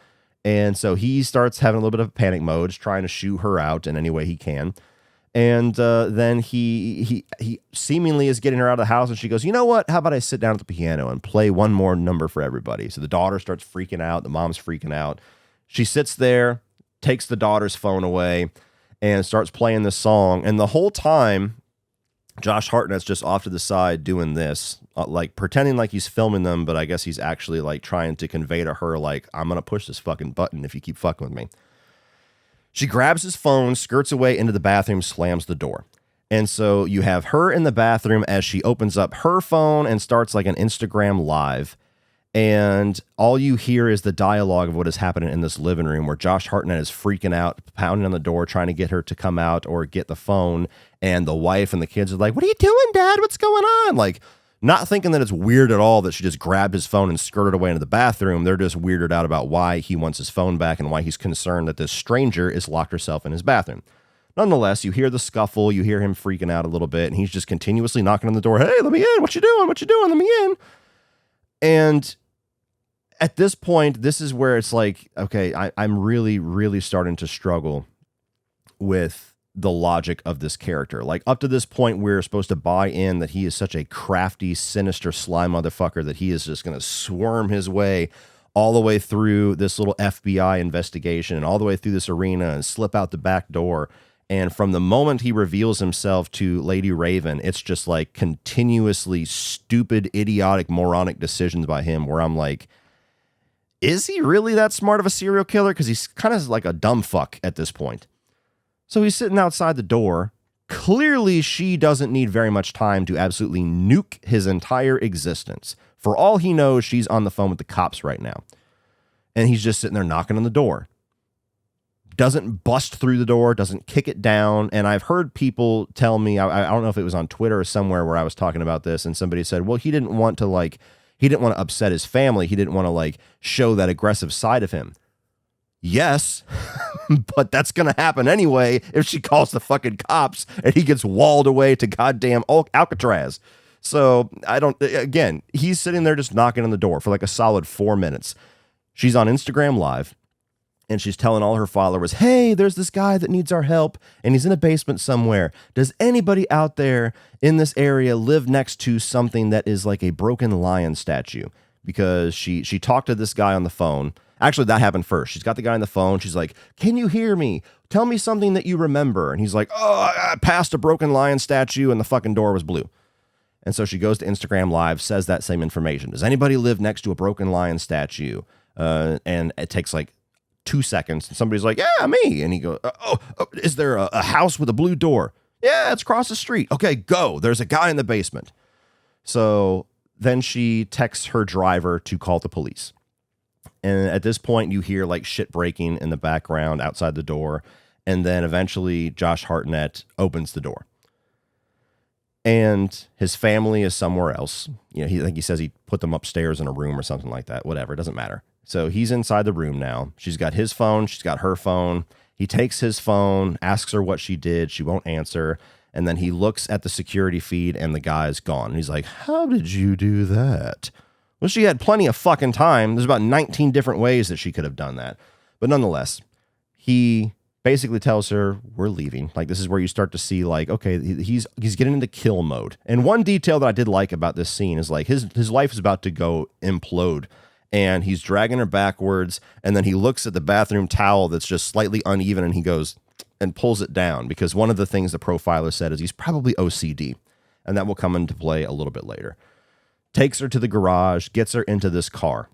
Speaker 1: And so he starts having a little bit of panic mode, trying to shoo her out in any way he can. And then he seemingly is getting her out of the house, and she goes, you know what? How about I sit down at the piano and play one more number for everybody? So the daughter starts freaking out. The mom's freaking out. She sits there, takes the daughter's phone away, and starts playing this song. And the whole time, Josh Hartnett's just off to the side doing this, like pretending like he's filming them, but I guess he's actually like trying to convey to her, like, I'm going to push this fucking button if you keep fucking with me. She grabs his phone, skirts away into the bathroom, slams the door. And so you have her in the bathroom as she opens up her phone and starts like an Instagram live. And all you hear is the dialogue of what is happening in this living room where Josh Hartnett is freaking out, pounding on the door, trying to get her to come out or get the phone. And the wife and the kids are like, what are you doing, Dad? What's going on? Like, not thinking that it's weird at all that she just grabbed his phone and skirted away into the bathroom. They're just weirded out about why he wants his phone back and why he's concerned that this stranger is locked herself in his bathroom. Nonetheless, you hear the scuffle, you hear him freaking out a little bit, and he's just continuously knocking on the door. Hey, let me in. What you doing? What you doing? Let me in. And at this point, this is where it's like, okay, I'm really, really starting to struggle with the logic of this character. Like, up to this point, we're supposed to buy in that he is such a crafty, sinister, sly motherfucker that he is just going to swarm his way all the way through this little FBI investigation and all the way through this arena and slip out the back door. And from the moment he reveals himself to Lady Raven, it's just like continuously stupid, idiotic, moronic decisions by him where I'm like, is he really that smart of a serial killer? Because he's kind of like a dumb fuck at this point. So he's sitting outside the door. Clearly, she doesn't need very much time to absolutely nuke his entire existence. For all he knows, she's on the phone with the cops right now. And he's just sitting there knocking on the door. Doesn't bust through the door, doesn't kick it down. And I've heard people tell me, I don't know if it was on Twitter or somewhere where I was talking about this, and somebody said, well, he didn't want to upset his family. He didn't want to like show that aggressive side of him. Yes, but that's going to happen anyway if she calls the fucking cops and he gets walled away to goddamn Alcatraz. So again, he's sitting there just knocking on the door for like a solid 4 minutes. She's on Instagram Live and she's telling all her followers, hey, there's this guy that needs our help and he's in a basement somewhere. Does anybody out there in this area live next to something that is like a broken lion statue? Because she talked to this guy on the phone. Actually, that happened first. She's got the guy on the phone. She's like, can you hear me? Tell me something that you remember. And he's like, oh, I passed a broken lion statue and the fucking door was blue. And so she goes to Instagram Live, says that same information. Does anybody live next to a broken lion statue? And it takes like 2 seconds. And somebody's like, yeah, me. And he goes, is there a house with a blue door? Yeah, it's across the street. Okay, go. There's a guy in the basement. So then she texts her driver to call the police. And at this point, you hear like shit breaking in the background outside the door. And then eventually Josh Hartnett opens the door. And his family is somewhere else. You know, he says he put them upstairs in a room or something like that. Whatever, it doesn't matter. So he's inside the room now. She's got his phone. She's got her phone. He takes his phone, asks her what she did. She won't answer. And then he looks at the security feed and the guy's gone. And he's like, how did you do that? Well, she had plenty of fucking time. There's about 19 different ways that she could have done that. But nonetheless, he basically tells her, we're leaving. Like, this is where you start to see, like, okay, he's getting into kill mode. And one detail that I did like about this scene is, like, his life is about to go implode and he's dragging her backwards, and then he looks at the bathroom towel that's just slightly uneven, and he goes and pulls it down, because one of the things the profiler said is he's probably OCD, and that will come into play a little bit later. Takes her to the garage, gets her into this car.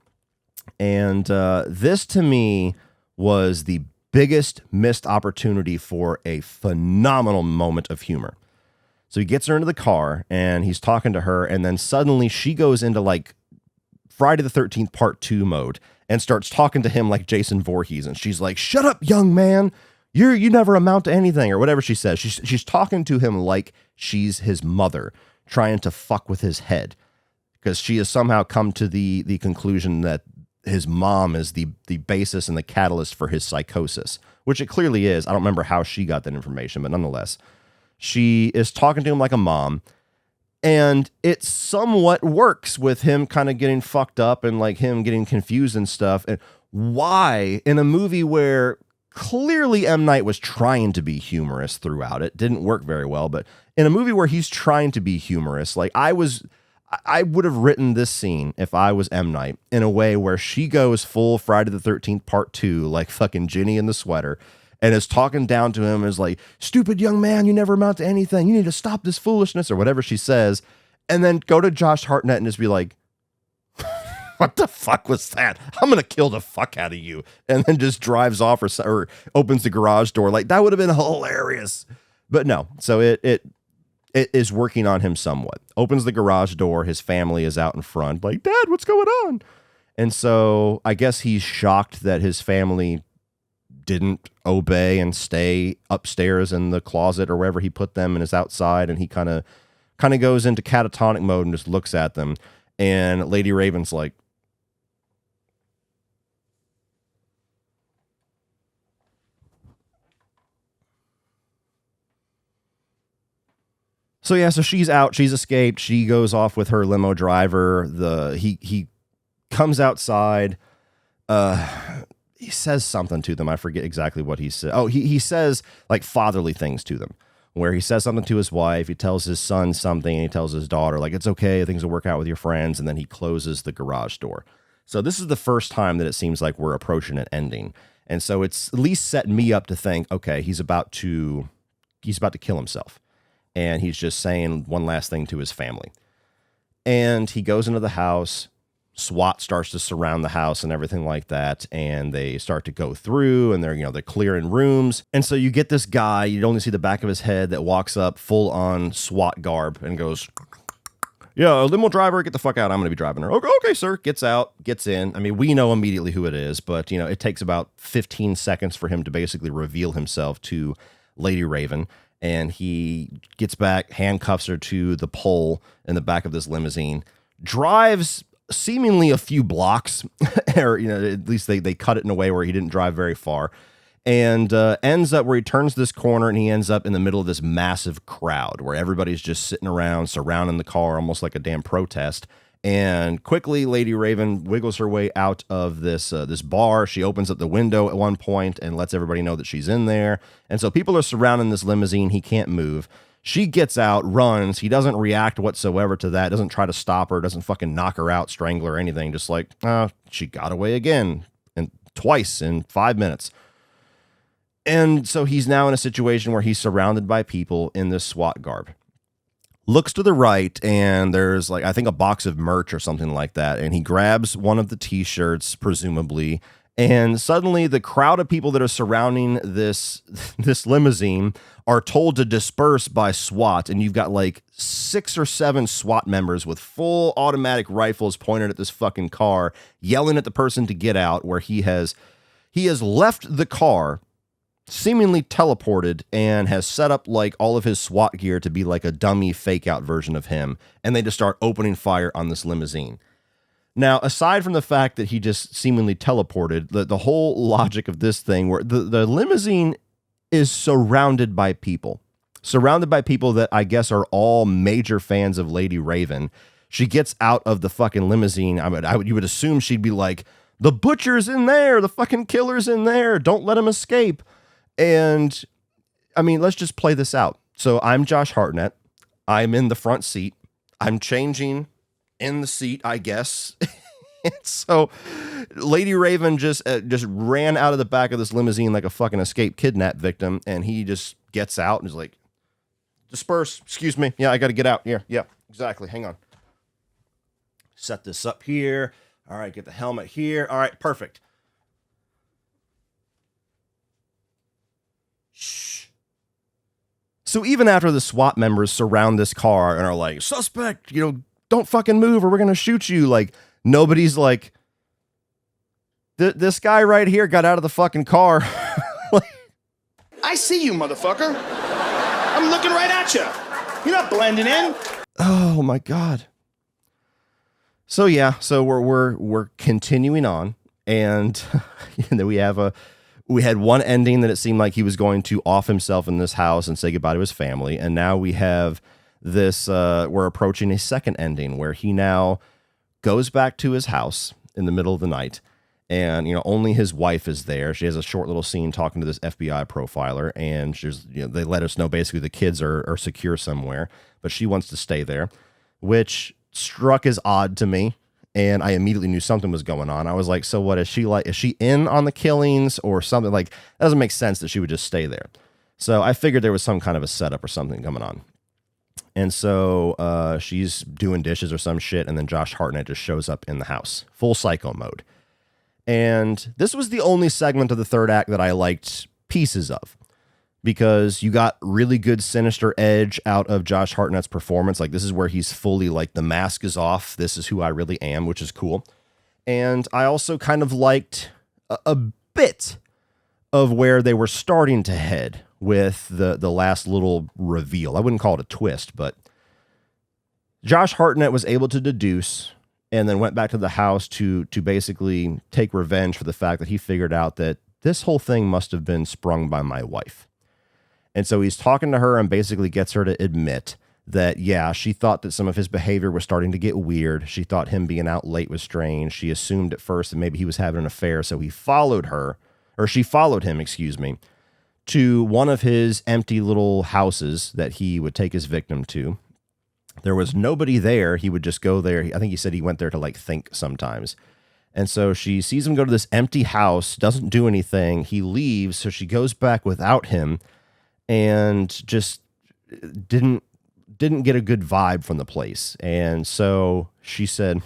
Speaker 1: And this, to me, was the biggest missed opportunity for a phenomenal moment of humor. So he gets her into the car, and he's talking to her, and then suddenly she goes into, like, Friday the 13th Part 2 mode and starts talking to him like Jason Voorhees, and she's like, "Shut up, young man. You never amount to anything," or whatever she says. She's talking to him like she's his mother, trying to fuck with his head, because she has somehow come to the conclusion that his mom is the basis and the catalyst for his psychosis, which it clearly is. I don't remember how she got that information, but nonetheless, she is talking to him like a mom, and it somewhat works with him kind of getting fucked up and like him getting confused and stuff. And why, in a movie where clearly M. Night was trying to be humorous throughout, it didn't work very well, but in a movie where he's trying to be humorous, like I would have written this scene if I was M. Night in a way where she goes full Friday the 13th Part 2, like fucking Ginny in the sweater, and is talking down to him, is like, "Stupid young man, you never amount to anything. You need to stop this foolishness," or whatever she says, and then go to Josh Hartnett and just be like, "What the fuck was that? I'm going to kill the fuck out of you." And then just drives off or opens the garage door. Like, that would have been hilarious. But no, so it is working on him somewhat. Opens the garage door. His family is out in front. Like, "Dad, what's going on?" And so I guess he's shocked that his family didn't obey and stay upstairs in the closet or wherever he put them, and is outside. And he kind of goes into catatonic mode and just looks at them. And Lady Raven's like, so yeah, so she's out, she's escaped, she goes off with her limo driver. He comes outside, he says something to them. I forget exactly what he said. Oh, he says like fatherly things to them, where he says something to his wife, he tells his son something, and he tells his daughter, like, "It's okay, things will work out with your friends," and then he closes the garage door. So this is the first time that it seems like we're approaching an ending. And so it's at least set me up to think, okay, he's about to kill himself. And he's just saying one last thing to his family. And he goes into the house. SWAT starts to surround the house and everything like that. And they start to go through, and they're clearing rooms. And so you get this guy, you only see the back of his head, that walks up full on SWAT garb and goes, "Yeah, limo driver, get the fuck out. I'm going to be driving her." Okay, sir. Gets out, gets in. I mean, we know immediately who it is, but it takes about 15 seconds for him to basically reveal himself to Lady Raven. And he gets back, handcuffs her to the pole in the back of this limousine, drives seemingly a few blocks, or at least they cut it in a way where he didn't drive very far, and ends up where he turns this corner, and he ends up in the middle of this massive crowd where everybody's just sitting around, surrounding the car, almost like a damn protest. And quickly, Lady Raven wiggles her way out of this bar. She opens up the window at one point and lets everybody know that she's in there. And so people are surrounding this limousine. He can't move. She gets out, runs. He doesn't react whatsoever to that. Doesn't try to stop her. Doesn't fucking knock her out, strangle her, or anything. Just like, she got away again, and twice in 5 minutes. And so he's now in a situation where he's surrounded by people in this SWAT garb. Looks to the right, and there's like, I think, a box of merch or something like that. And he grabs one of the t-shirts, presumably. And suddenly the crowd of people that are surrounding this limousine are told to disperse by SWAT. And you've got like 6 or 7 SWAT members with full automatic rifles pointed at this fucking car, yelling at the person to get out, where he has left the car, seemingly teleported, and has set up like all of his SWAT gear to be like a dummy fake out version of him. And they just start opening fire on this limousine. Now, aside from the fact that he just seemingly teleported, the whole logic of this thing, where the limousine is surrounded by people that I guess are all major fans of Lady Raven. She gets out of the fucking limousine. You would assume she'd be like, "The butcher's in there, the fucking killer's in there, don't let him escape." And I mean, let's just play this out. So I'm Josh Hartnett. I'm in the front seat. I'm changing in the seat, I guess. So Lady Raven just ran out of the back of this limousine like a fucking escaped kidnap victim, and he just gets out and is like, disperse, excuse me. Yeah, I got to get out here. Yeah, exactly. Hang on. Set this up here. All right, get the helmet here. All right, perfect. Shh. So even after the SWAT members surround this car and are like, suspect, don't fucking move or we're going to shoot you. Like, nobody's like, this guy right here got out of the fucking car.
Speaker 2: I see you, motherfucker. I'm looking right at you. You're not blending in.
Speaker 1: Oh my God. So yeah, so we're continuing on, and then we had one ending that it seemed like he was going to off himself in this house and say goodbye to his family, and now we have this. We're approaching a second ending where he now goes back to his house in the middle of the night, and only his wife is there. She has a short little scene talking to this FBI profiler, and they let us know basically the kids are secure somewhere, but she wants to stay there, which struck as odd to me, and I immediately knew something was going on. I was like, so what is she like? Is she in on the killings or something? Like, that doesn't make sense that she would just stay there. So I figured there was some kind of a setup or something going on. And so she's doing dishes or some shit, and then Josh Hartnett just shows up in the house, full psycho mode. And this was the only segment of the third act that I liked pieces of, because you got really good sinister edge out of Josh Hartnett's performance. Like, this is where he's fully like, the mask is off. This is who I really am, which is cool. And I also kind of liked a bit of where they were starting to head with the last little reveal. I wouldn't call it a twist, but Josh Hartnett was able to deduce and then went back to the house to basically take revenge for the fact that he figured out that this whole thing must have been sprung by my wife. And so he's talking to her and basically gets her to admit that, yeah, she thought that some of his behavior was starting to get weird. She thought him being out late was strange. She assumed at first that maybe he was having an affair. So she followed him, excuse me, to one of his empty little houses that he would take his victim to. There was nobody there. He would just go there. I think he said he went there to like think sometimes. And so she sees him go to this empty house, doesn't do anything. He leaves. So she goes back without him, and just didn't get a good vibe from the place. And so she said,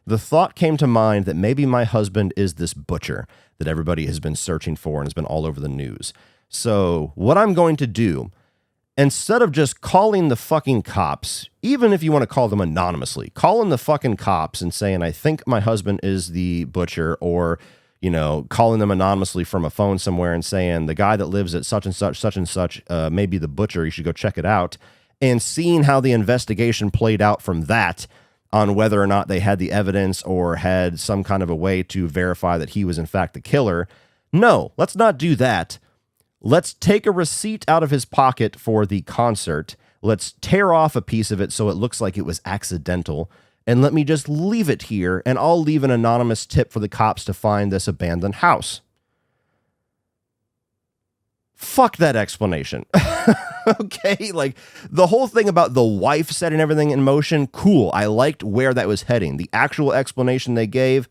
Speaker 1: the thought came to mind that maybe my husband is this butcher that everybody has been searching for and has been all over the news. So what I'm going to do, instead of just calling the fucking cops, even if you want to call them anonymously, calling the fucking cops and saying, I think my husband is the butcher, or calling them anonymously from a phone somewhere and saying the guy that lives at such and such, may be the butcher. You should go check it out. And seeing how the investigation played out from that on whether or not they had the evidence or had some kind of a way to verify that he was in fact the killer. No, let's not do that. Let's take a receipt out of his pocket for the concert. Let's tear off a piece of it so it looks like it was accidental. And let me just leave it here, and I'll leave an anonymous tip for the cops to find this abandoned house. Fuck that explanation. Okay, like the whole thing about the wife setting everything in motion, cool. I liked where that was heading. The actual explanation they gave,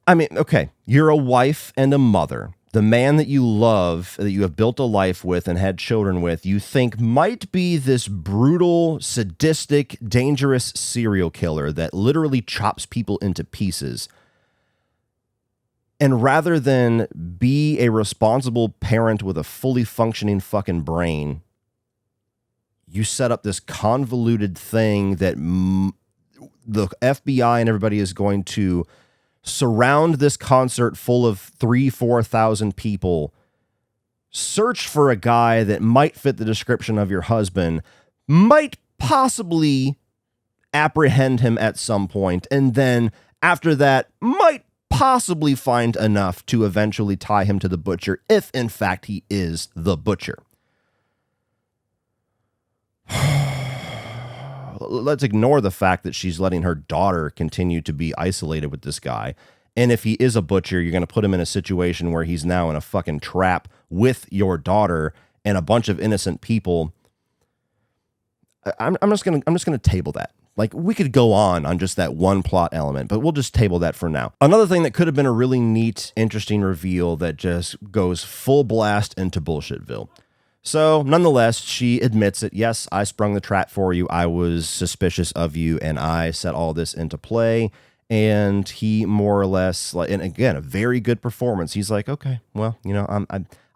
Speaker 1: I mean, okay, you're a wife and a mother. The man that you love, that you have built a life with and had children with, you think might be this brutal, sadistic, dangerous serial killer that literally chops people into pieces. And rather than be a responsible parent with a fully functioning fucking brain, you set up this convoluted thing that the FBI and everybody is going to surround this concert full of 3,000-4,000 people, search for a guy that might fit the description of your husband, might possibly apprehend him at some point, and then after that might possibly find enough to eventually tie him to the butcher if in fact he is the butcher. Let's ignore the fact that she's letting her daughter continue to be isolated with this guy. And if he is a butcher, you're going to put him in a situation where he's now in a fucking trap with your daughter and a bunch of innocent people. I'm just going to table that. Like, we could go on just that one plot element, but we'll just table that for now. Another thing that could have been a really neat, interesting reveal that just goes full blast into Bullshitville. So, nonetheless, she admits it. Yes, I sprung the trap for you. I was suspicious of you, and I set all this into play. And he more or less, like, and again, a very good performance. He's like, okay, well, you know,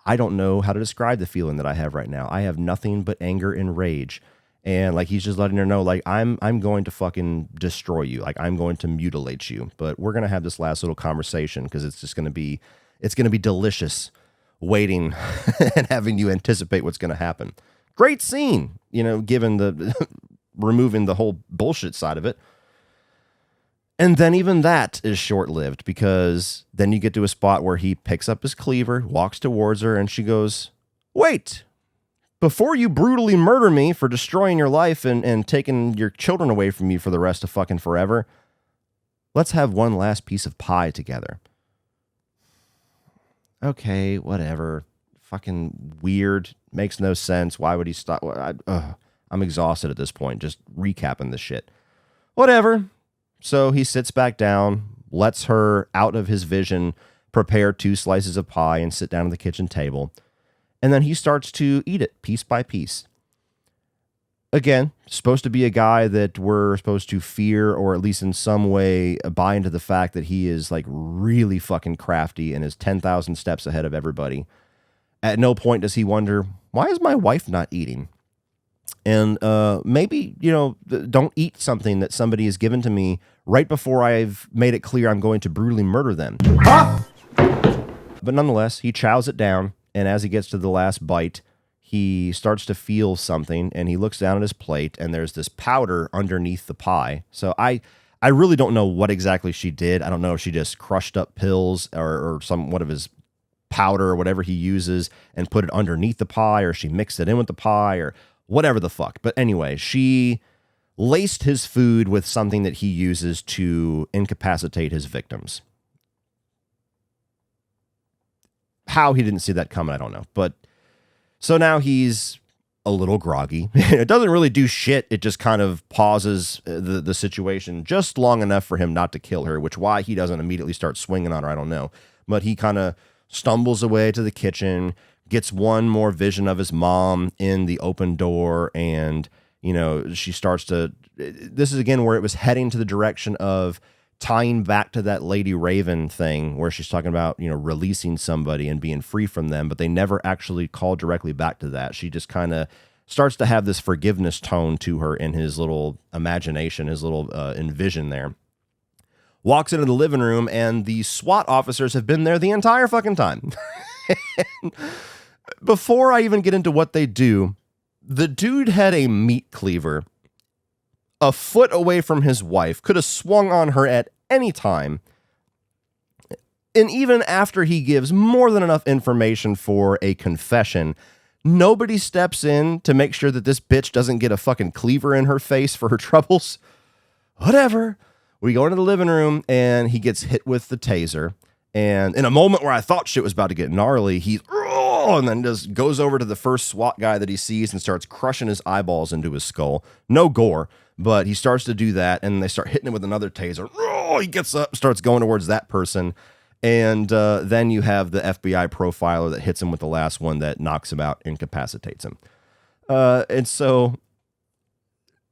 Speaker 1: I don't know how to describe the feeling that I have right now. I have nothing but anger and rage. And like, he's just letting her know, like, I'm going to fucking destroy you. Like, I'm going to mutilate you. But we're going to have this last little conversation because it's just going to be, it's going to be delicious waiting and having you anticipate what's going to happen. Great scene, you know, given the removing the whole bullshit side of it. And then even that is short-lived because then you get to a spot where he picks up his cleaver, walks towards her, and she goes, wait, before you brutally murder me for destroying your life and taking your children away from you for the rest of fucking forever, let's have one last piece of pie together. Okay, whatever. Fucking weird. Makes no sense. Why would he stop? I'm exhausted at this point, just recapping this shit. Whatever. So he sits back down, lets her out of his vision, prepare 2 slices of pie, and sit down at the kitchen table. And then he starts to eat it piece by piece. Again, supposed to be a guy that we're supposed to fear, or at least in some way buy into the fact that he is like really fucking crafty and is 10,000 steps ahead of everybody. At no point does he wonder, why is my wife not eating? And maybe, you know, don't eat something that somebody has given to me right before I've made it clear I'm going to brutally murder them. Huh? But nonetheless, he chows it down, and as he gets to the last bite, he starts to feel something, and he looks down at his plate, and there's this powder underneath the pie. So I really don't know what exactly she did. I don't know if she just crushed up pills or some one of his powder or whatever he uses and put it underneath the pie, or she mixed it in with the pie, or whatever the fuck. But anyway, she laced his food with something that he uses to incapacitate his victims. How he didn't see that coming, I don't know. But so now he's a little groggy. It doesn't really do shit. It just kind of pauses the situation just long enough for him not to kill her, which why he doesn't immediately start swinging on her, I don't know. But he kind of stumbles away to the kitchen, gets one more vision of his mom in the open door, and, you know, she starts to... This is, again, where it was heading to the direction of tying back to that Lady Raven thing where she's talking about, you know, releasing somebody and being free from them, but they never actually call directly back to that. She just kind of starts to have this forgiveness tone to her in his little imagination, his little envision there. Walks into the living room, and the SWAT officers have been there the entire fucking time. Before I even get into what they do, the dude had a meat cleaver a foot away from his wife, could have swung on her at any time. And even after he gives more than enough information for a confession, nobody steps in to make sure that this bitch doesn't get a fucking cleaver in her face for her troubles. Whatever. We go into the living room, and he gets hit with the taser. And in a moment where I thought shit was about to get gnarly, he's... and then just goes over to the first SWAT guy that he sees and starts crushing his eyeballs into his skull. No gore, but he starts to do that, and they start hitting him with another taser. He gets up, starts going towards that person, and then you have the FBI profiler that hits him with the last one that knocks him out, incapacitates him. And so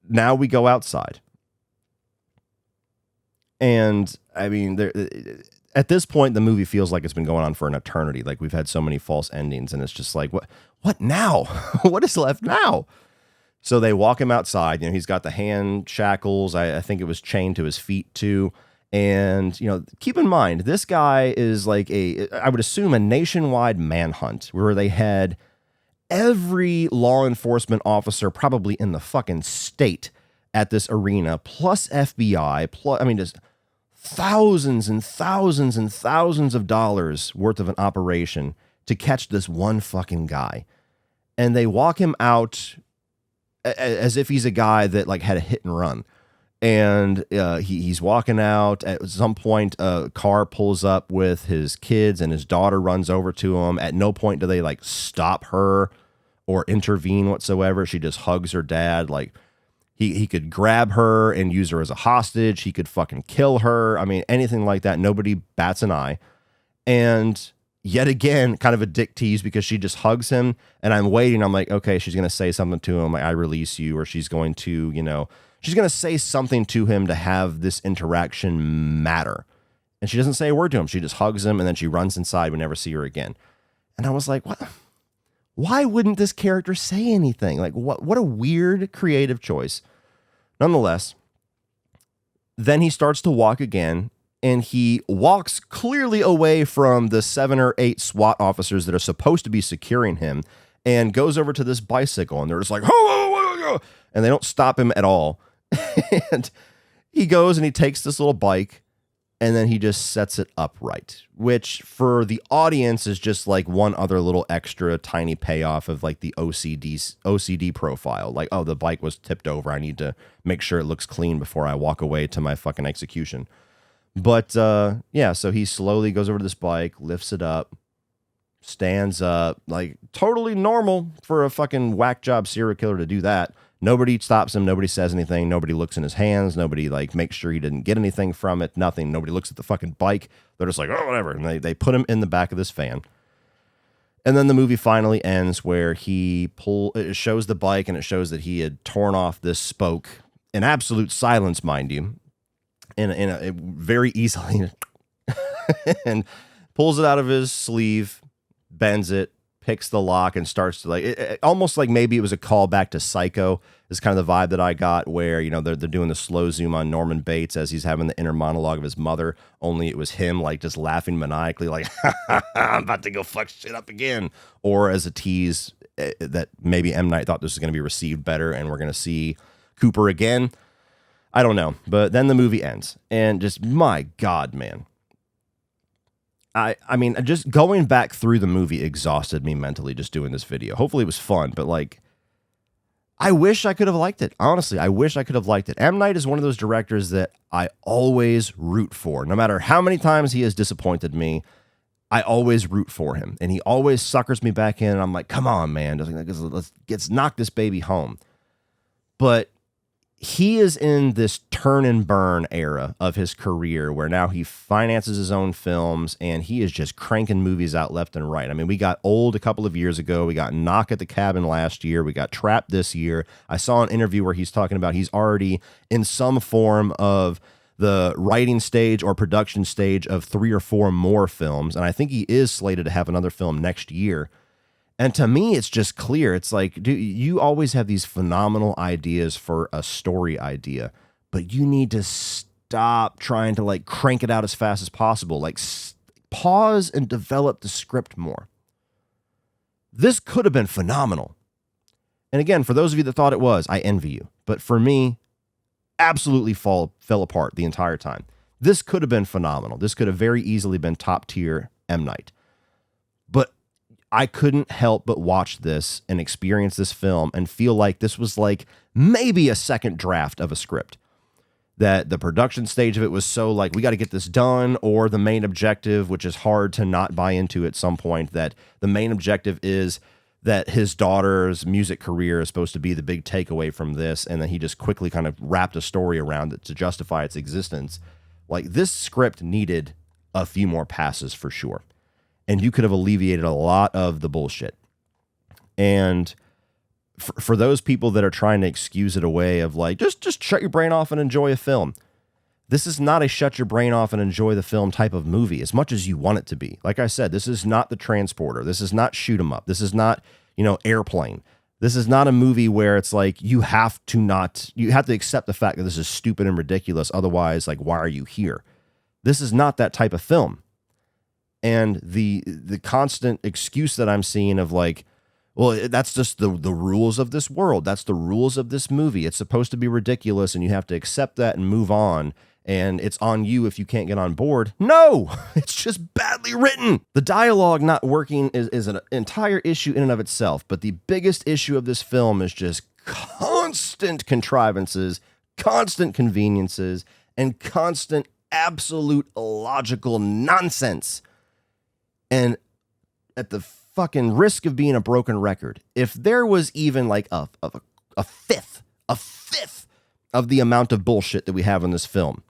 Speaker 1: now we go outside. And, I mean, at this point, the movie feels like it's been going on for an eternity. Like, we've had so many false endings, and it's just like, what now? What is left now? So they walk him outside. You know, he's got the hand shackles. I think it was chained to his feet too. And, you know, keep in mind, this guy is like I would assume a nationwide manhunt where they had every law enforcement officer probably in the fucking state at this arena, plus FBI, plus, I mean, just thousands and thousands and thousands of dollars worth of an operation to catch this one fucking guy. And they walk him out as if he's a guy that like had a hit and run. And he's walking out. At some point, a car pulls up with his kids, and his daughter runs over to him. At no point do they like stop her or intervene whatsoever. She just hugs her dad. Like, He could grab her and use her as a hostage. He could fucking kill her. I mean, anything like that. Nobody bats an eye. And yet again, kind of a dick tease because she just hugs him. And I'm waiting. I'm like, okay, she's going to say something to him. Like, I release you. Or she's going to, she's going to say something to him to have this interaction matter. And she doesn't say a word to him. She just hugs him. And then she runs inside. We never see her again. And I was like, what? Why wouldn't this character say anything? Like, what a weird creative choice. Nonetheless, then he starts to walk again, and he walks clearly away from the 7 or 8 SWAT officers that are supposed to be securing him, and goes over to this bicycle, and they're just like, oh, and they don't stop him at all. And he goes and he takes this little bike, and then he just sets it upright, which for the audience is just like one other little extra tiny payoff of like the OCD profile. Like, oh, the bike was tipped over. I need to make sure it looks clean before I walk away to my fucking execution. But yeah, so he slowly goes over to this bike, lifts it up, stands up, like totally normal for a fucking whack job serial killer to do that. Nobody stops him. Nobody says anything. Nobody looks in his hands. Nobody like makes sure he didn't get anything from it. Nothing. Nobody looks at the fucking bike. They're just like, oh, whatever. And they put him in the back of this van. And then the movie finally ends where it shows the bike and it shows that he had torn off this spoke in absolute silence, mind you, very easily and pulls it out of his sleeve, bends it, picks the lock and starts to like almost like maybe it was a call back to Psycho is kind of the vibe that I got where, they're doing the slow zoom on Norman Bates as he's having the inner monologue of his mother, only it was him like just laughing maniacally like, I'm about to go fuck shit up again. Or as a tease that maybe M. Night thought this was going to be received better and we're going to see Cooper again. I don't know. But then the movie ends and just, my God, man. I mean, just going back through the movie exhausted me mentally just doing this video. Hopefully it was fun, but like, I wish I could have liked it. Honestly, I wish I could have liked it. M. Night is one of those directors that I always root for. No matter how many times he has disappointed me, I always root for him. And he always suckers me back in, and I'm like, come on, man. Let's knock this baby home. But he is in this turn and burn era of his career where now he finances his own films and he is just cranking movies out left and right. I mean, we got Old a couple of years ago. We got Knock at the Cabin last year. We got Trapped this year. I saw an interview where he's talking about he's already in some form of the writing stage or production stage of 3 or 4 more films. And I think he is slated to have another film next year. And to me, it's just clear. It's like, dude, you always have these phenomenal ideas for a story idea, but you need to stop trying to like crank it out as fast as possible. Like pause and develop the script more. This could have been phenomenal. And again, for those of you that thought it was, I envy you. But for me, absolutely fell apart the entire time. This could have been phenomenal. This could have very easily been top tier M. Night. But I couldn't help but watch this and experience this film and feel like this was like maybe a second draft of a script. That the production stage of it was so like, we got to get this done, or the main objective, which is hard to not buy into at some point, that the main objective is that his daughter's music career is supposed to be the big takeaway from this, and then he just quickly kind of wrapped a story around it to justify its existence. Like, this script needed a few more passes for sure. And you could have alleviated a lot of the bullshit. And for those people that are trying to excuse it away of like, just shut your brain off and enjoy a film. This is not a shut your brain off and enjoy the film type of movie as much as you want it to be. Like I said, this is not The Transporter. This is not Shoot 'em Up. This is not, Airplane. This is not a movie where it's like you have to accept the fact that this is stupid and ridiculous. Otherwise, like, why are you here? This is not that type of film. And the constant excuse that I'm seeing of like, well, that's just the rules of this world. That's the rules of this movie. It's supposed to be ridiculous and you have to accept that and move on. And it's on you if you can't get on board. No, it's just badly written. The dialogue not working is an entire issue in and of itself. But the biggest issue of this film is just constant contrivances, constant conveniences, and constant absolute illogical nonsense. And at the fucking risk of being a broken record, if there was even like a fifth of the amount of bullshit that we have in this film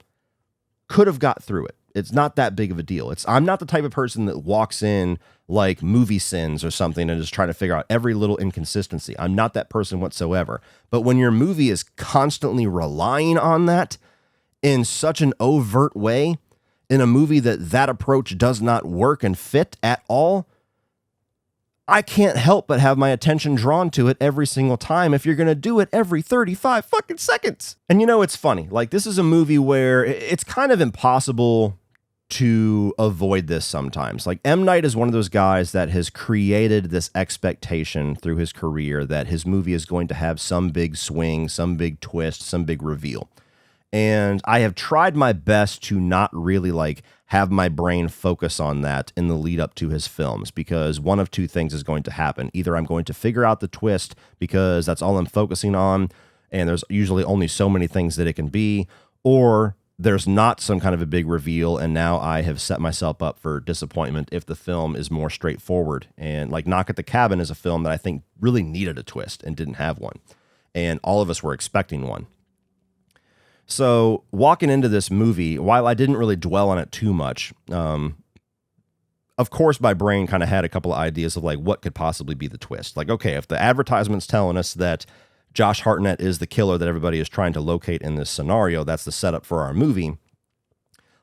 Speaker 1: could have got through it. It's not that big of a deal. I'm not the type of person that walks in like movie sins or something and just try to figure out every little inconsistency. I'm not that person whatsoever. But when your movie is constantly relying on that in such an overt way, in a movie that approach does not work and fit at all, I can't help but have my attention drawn to it every single time if you're going to do it every 35 fucking seconds. And it's funny. Like, this is a movie where it's kind of impossible to avoid this sometimes. Like, M. Night is one of those guys that has created this expectation through his career that his movie is going to have some big swing, some big twist, some big reveal. And I have tried my best to not really like have my brain focus on that in the lead up to his films, because one of two things is going to happen. Either I'm going to figure out the twist because that's all I'm focusing on, and there's usually only so many things that it can be, or there's not some kind of a big reveal, and now I have set myself up for disappointment if the film is more straightforward. And like Knock at the Cabin is a film that I think really needed a twist and didn't have one, and all of us were expecting one. So walking into this movie, while I didn't really dwell on it too much, of course my brain kind of had a couple of ideas of like what could possibly be the twist. Like, okay, if the advertisement's telling us that Josh Hartnett is the killer that everybody is trying to locate in this scenario, that's the setup for our movie,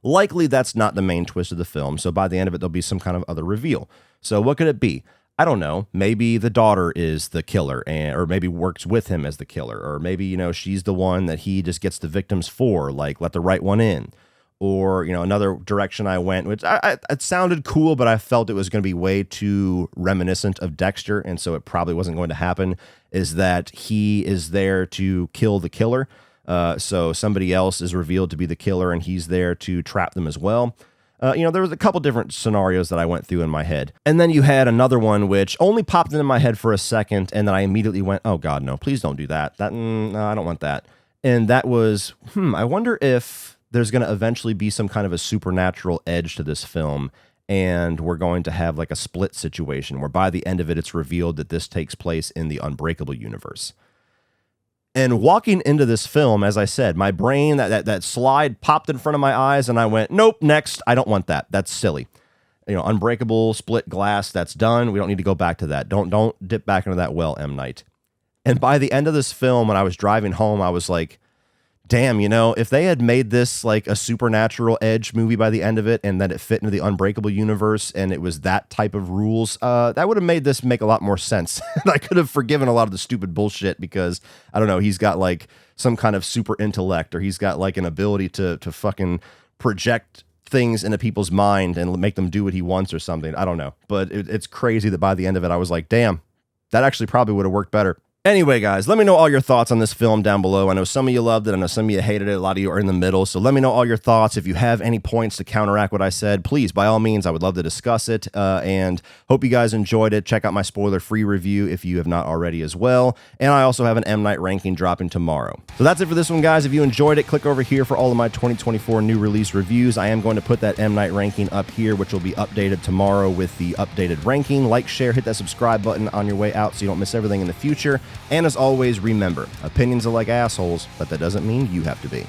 Speaker 1: likely that's not the main twist of the film. So by the end of it, there'll be some kind of other reveal. So what could it be? I don't know. Maybe the daughter is the killer, or maybe works with him as the killer, or maybe, she's the one that he just gets the victims for, like let the right one in. Or, another direction I went, which it sounded cool, but I felt it was going to be way too reminiscent of Dexter, and so it probably wasn't going to happen, is that he is there to kill the killer. So somebody else is revealed to be the killer, and he's there to trap them as well. There was a couple different scenarios that I went through in my head. And then you had another one which only popped into my head for a second, and then I immediately went, oh God, no, please don't do that. No, I don't want that. And that was, I wonder if there's going to eventually be some kind of a supernatural edge to this film, and we're going to have like a split situation where by the end of it, it's revealed that this takes place in the Unbreakable universe. And walking into this film, as I said, my brain, that slide popped in front of my eyes, and I went, nope, next. I don't want that. That's silly. Unbreakable, split glass, that's done. We don't need to go back to that. Don't dip back into that well, M. Night. And by the end of this film, when I was driving home, I was like, damn, if they had made this like a supernatural edge movie by the end of it, and then it fit into the Unbreakable universe, and it was that type of rules, that would have made this make a lot more sense. I could have forgiven a lot of the stupid bullshit because, I don't know, he's got like some kind of super intellect, or he's got like an ability to fucking project things into people's mind and make them do what he wants or something. I don't know. But it's crazy that by the end of it, I was like, damn, that actually probably would have worked better. Anyway, guys, let me know all your thoughts on this film down below. I know some of you loved it. I know some of you hated it. A lot of you are in the middle. So let me know all your thoughts. If you have any points to counteract what I said, please, by all means, I would love to discuss it. And hope you guys enjoyed it. Check out my spoiler-free review if you have not already as well. And I also have an M. Night ranking dropping tomorrow. So that's it for this one, guys. If you enjoyed it, click over here for all of my 2024 new release reviews. I am going to put that M. Night ranking up here, which will be updated tomorrow with the updated ranking. Like, share, hit that subscribe button on your way out so you don't miss everything in the future. And as always, remember, opinions are like assholes, but that doesn't mean you have to be.